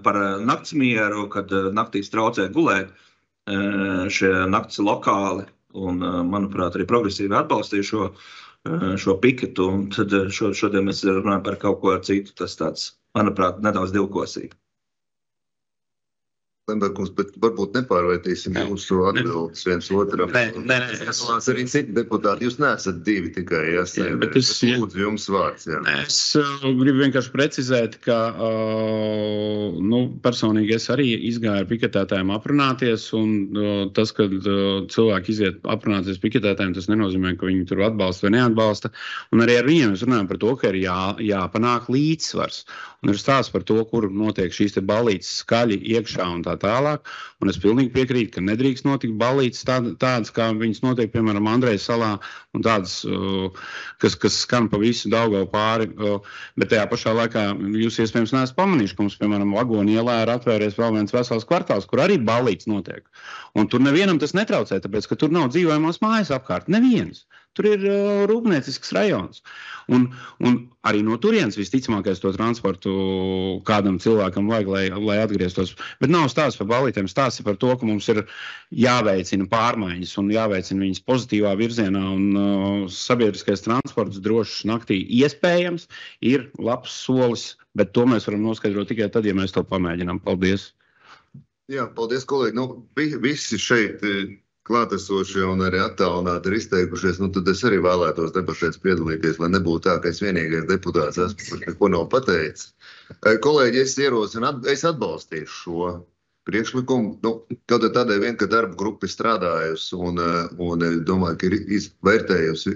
par naktsmieru, kad naktīs traucē gulēt šie nakts lokāli. Un, manuprāt, arī progresīvi atbalstīja šo piketu, un tad šodien mēs runājam par kaut ko citu. Tas tāds, manuprāt, nedaudz divkosīgi. Lemberkungs, bet varbūt nepārvērtīsim jūsu atbildes viens otram. Nē. Arī citi deputāti, jūs neesat divi tikai, bet es lūdzu jums vārds. Jā. Es gribu vienkārši precizēt, ka personīgi es arī izgāju ar piketētājiem aprunāties, un tas, kad cilvēki iziet aprunāties piketētājiem, tas nenozīmē, ka viņi tur atbalsta vai neatbalsta. Un arī ar viņiem mēs runājam par to, ka ir jāpanāk līdzsvars. Un ir stāsts par to, kur notiek šīs te ballītes skaļi iekšā un tā tālāk. Un es pilnīgi piekrītu, ka nedrīkst notikt ballītes tādas, kā viņas notiek, piemēram, Andrejas salā, un tādas, kas skan pa visu Daugavu pāri. Bet tajā pašā laikā jūs iespējams neesat pamanījuši, ka mums, piemēram, Vagoni ielā ir atvēries vēl viens vesels kvartāls, kur arī ballītes notiek. Un tur nevienam tas netraucē, tāpēc, ka tur nav dzīvojamās mājas apkārt. Neviens. Tur ir rūpniecisks rajons. Un arī no turienes visticamākais to transportu kādam cilvēkam vajag, lai atgrieztos. Bet nav stāsts par ballītēm, stāsts par to, ka mums ir jāveicina pārmaiņas un jāveicina viņas pozitīvā virzienā. Un sabiedriskais transports drošs naktī iespējams ir labs solis, bet to mēs varam noskaidrot tikai tad, ja mēs to pamēģinām. Paldies! Jā, paldies, kolēģi. Visi šeit klātesošie un arī attālināti ir izteikušies, tad es arī vēlētos debatēs piedalīties, lai nebūtu tā, ka es vienīgais deputāts esmu, kurš neko nav pateicis. Kolēģi, es atbalstīšu šo priekšlikumu, kaut tādēļ vien, ka darba grupa ir strādājusi un domāju, ka ir izvērtējusi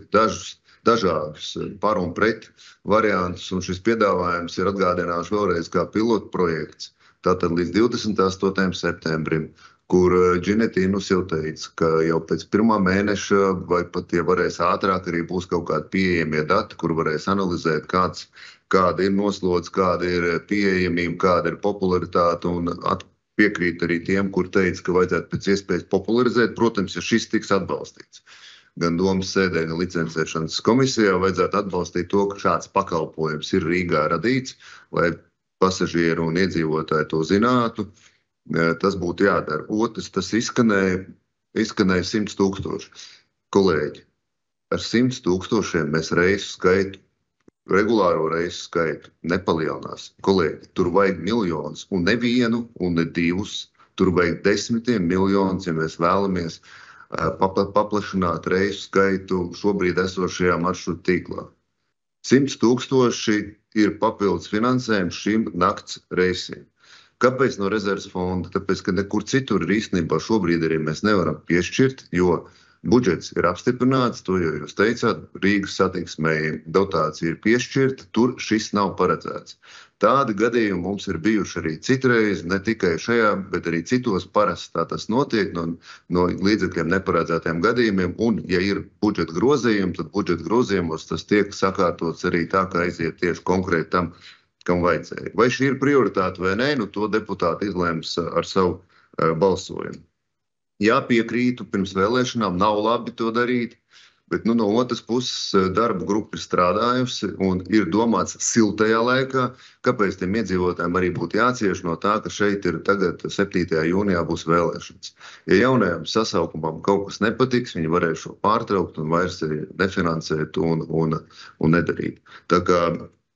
dažādus par un pret variantus, un šis piedāvājums ir atgādināšu vēlreiz kā pilotu projekts, tātad līdz 28. septembrim. Kur Ginetīnus jau teica, ka jau pēc 1. mēneša, vai pat, ja varēs ātrāk, arī būs kaut kādi pieejamie dati, kur varēs analizēt, kāda ir noslodze, kāda ir pieejamība, kāda ir popularitāte, un piekrīt arī tiem, kur teica, ka vajadzētu pēc iespējas popularizēt, protams, ja šis tiks atbalstīts. Gan domas sēdē, gan licencēšanas komisijā vajadzētu atbalstīt to, ka šāds pakalpojums ir Rīgā radīts, lai pasažieri un iedzīvotāji to zinātu. Tas būtu jādara. Otrs, tas izskanēja 100 000. Kolēģi, ar 100 000 mēs reisu skaitu, regulāro reisu skaitu nepalielinās. Kolēģi, tur vajag miljonus, un ne vienu, un ne divus. Tur vajag 10 miljonus, ja mēs vēlamies paplašināt reisu skaitu šobrīd esošajā maršrutu tīklā. 100 000 ir papildus finansējums šīm nakts reisiem. Kāpēc no rezerves fonda? Tāpēc, ka nekur citur īstenībā šobrīd arī mēs nevaram piešķirt, jo budžets ir apstiprināts, to jau jūs teicāt, Rīgas satiksmei dotācija ir piešķirta, tur šis nav paredzēts. Tādi gadījumi mums ir bijuši arī citreiz, ne tikai šajā, bet arī citos parasti tā tas notiek no līdzekļiem neparedzētiem gadījumiem, un ja ir budžeta grozījumi, tad budžeta grozījumos tas tiek sakārtots arī tā, kā aiziet tieši konkrēti tam, kam vajadzēja. Vai šī ir prioritāte vai nē, to deputāti izlēms ar savu balsojumu. Jā, piekrītu, pirms vēlēšanām nav labi to darīt, bet no otras puses darba grupa ir strādājusi un ir domāts siltajā laikā, kāpēc tiem iedzīvotājiem arī būtu jācieš no tā, ka šeit ir tagad 7. jūnijā būs vēlēšanas. Ja jaunajam sasaukumam kaut kas nepatiks, viņi varēs šo pārtraukt un vairs nefinansēt un nedarīt. Tā kā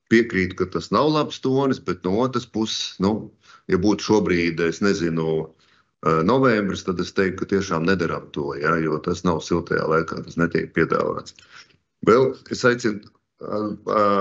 piekrītu, ka tas nav labs tonis, bet no otras puses, ja būtu šobrīd, es nezinu, novembris, tad es teiktu, ka tiešām nedaram to, jo tas nav siltajā laikā, tas netiek piedāvāts. Vēl es aicinu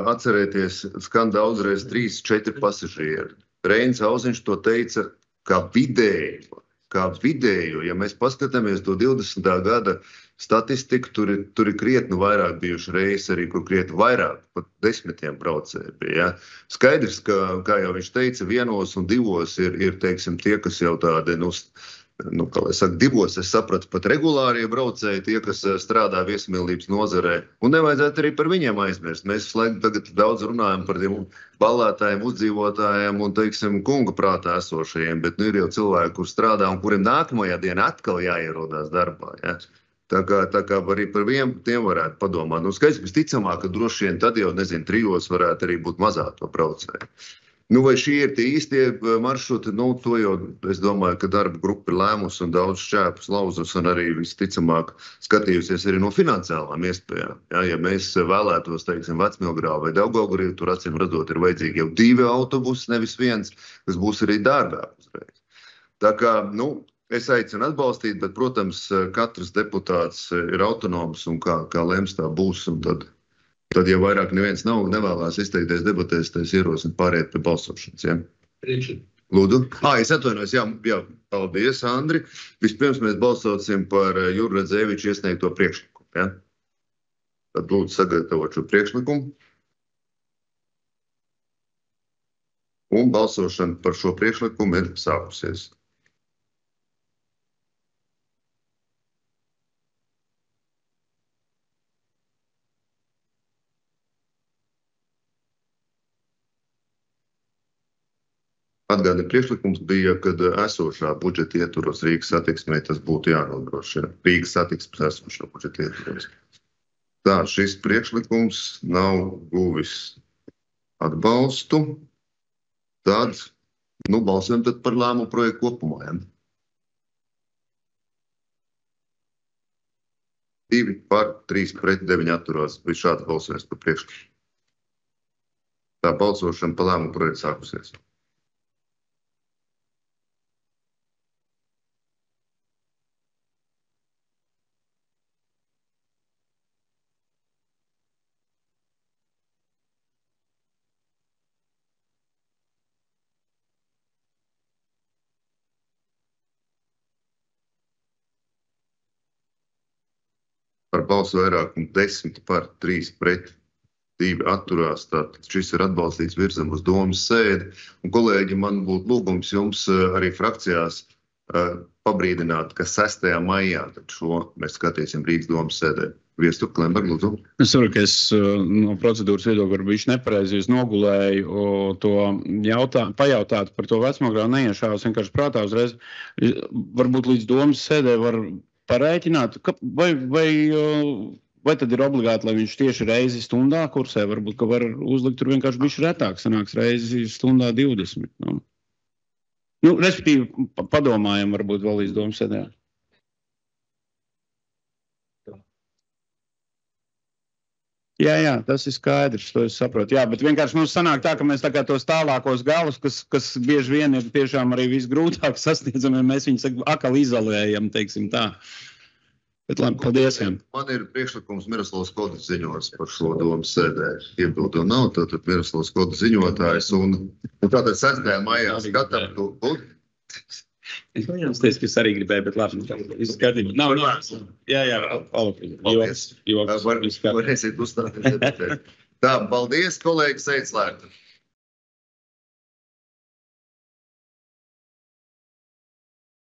atcerēties, skan daudzreiz 3-4 pasažieri. Reinis Auziņš to teica kā vidēju, ja mēs paskatāmies to 20. gada statistiku, tur ir krietni vairāk bijuši reisi, arī kur krietni vairāk, pat 10 braucēji bija. Skaidrs, ka, kā jau viņš teica, 1 un 2 ir teiksim, tie, kas jau tādi, kā lai saka, 2 es sapratu pat regulārie braucēji, tie, kas strādā viesmīlības nozarē. Un nevajadzētu arī par viņiem aizmirst. Mēs tagad daudz runājam par tiem ballētājiem, uzdzīvotājiem un, teiksim, kunga prātā esošajiem, bet ir jau cilvēki, kur strādā un kuriem nākamajā dienā atkal jāierodās darbā. Ja? Tā kā arī par tiem varētu padomāt. Nu, skaidrs, visticamāk, ka droši vien tad jau, 3 varētu arī būt mazāk to braucēju. Nu, vai šie ir tie īstie maršruti? Nu, to jau, es domāju, ka darba grupa ir lēmusi un daudz šķēpus lauzus un arī visticamāk skatījusies arī no finansiālām iespējām. Ja mēs vēlētos, teiksim, Vecmilgrāvu vai Daugavpilī, tur acīm redzot ir vajadzīgi jau 2 autobusi, nevis 1, kas būs arī dārgāk uzreiz. Tā kā, es aicinu atbalstīt, bet, protams, katrs deputāts ir autonoms un kā lems tā būs. Un tad, ja vairāk neviens nevēlās izteikties debatēs, tad es ierosinu pāriet pie balsošanas. Ja? Lūdzu. Es atvainojos. Jā, paldies, Andri. Vispirms mēs balsosim par Juru Radzēviču iesniegto priekšlikumu. Ja? Tad lūdzu sagatavot šo priekšlikumu. Un balsošana par šo priekšlikumu ir sākusies. Atgādina priekšlikums bija, kad esošā budžeta ietvaros Rīgas satiksmē tas būtu jānodrošina. Rīgas satiksmes esošā budžeta ietvaros. Tā, šis priekšlikums nav guvis atbalstu. Tad, balsojam tad par lēmumu projektu kopumā. Ja? 2 par, 3 pret, 9 atturās. Bija šāds balsojums par priekšlikumu. Tā balsošana par lēmumu projektu sākusies. Par balsu vairākumu 10 par, 3 pret, 2 atturās. Tātad šis ir atbalstīts virzam uz domas sēdi. Un, kolēģi, man būtu lūgums jums arī frakcijās pabrīdināt, ka 6. maijā tad šo mēs skatīsim Rīgas domas sēdē. Viestur Klemberg, lūdzu. Es varu, ka es no procedūras viedokļa bišķi nepareizi nogulēju to pajautāt par to Vecmilgrāvu neiešāvas vienkārši prātā uzreiz. Varbūt līdz domas sēdē var parēķināt, vai tad ir obligāti, lai viņš tieši reizi stundā kursē, varbūt, ka var uzlikt tur vienkārši bišķi retāk, sanāks reizi stundā 20. Respektīvi, padomājam varbūt vēl līdz domas sēdē. Jā, tas ir skaidrs, to es saprotu. Jā, bet vienkārši mums sanāk tā, ka mēs tā kā tos tālākos galus, kas bieži vien ir tiešām arī visgrūtāk sasniedzami, ja mēs viņus akali izolējam, teiksim tā. Bet labi, paldies. Man ir priekšlikums Miroslavs Kodis ziņos par šo domas sēdē. Iebildu nav, tātad Miroslavs Kodis ziņotājs un tātad 6. maijā skatam to būtu. Es teicu, ka es arī gribēju, bet labi, viss kārtībā. Nav. Jā, paldies. Varēsiet uzstāties. Tā, paldies, kolēģi, sēd slēgta.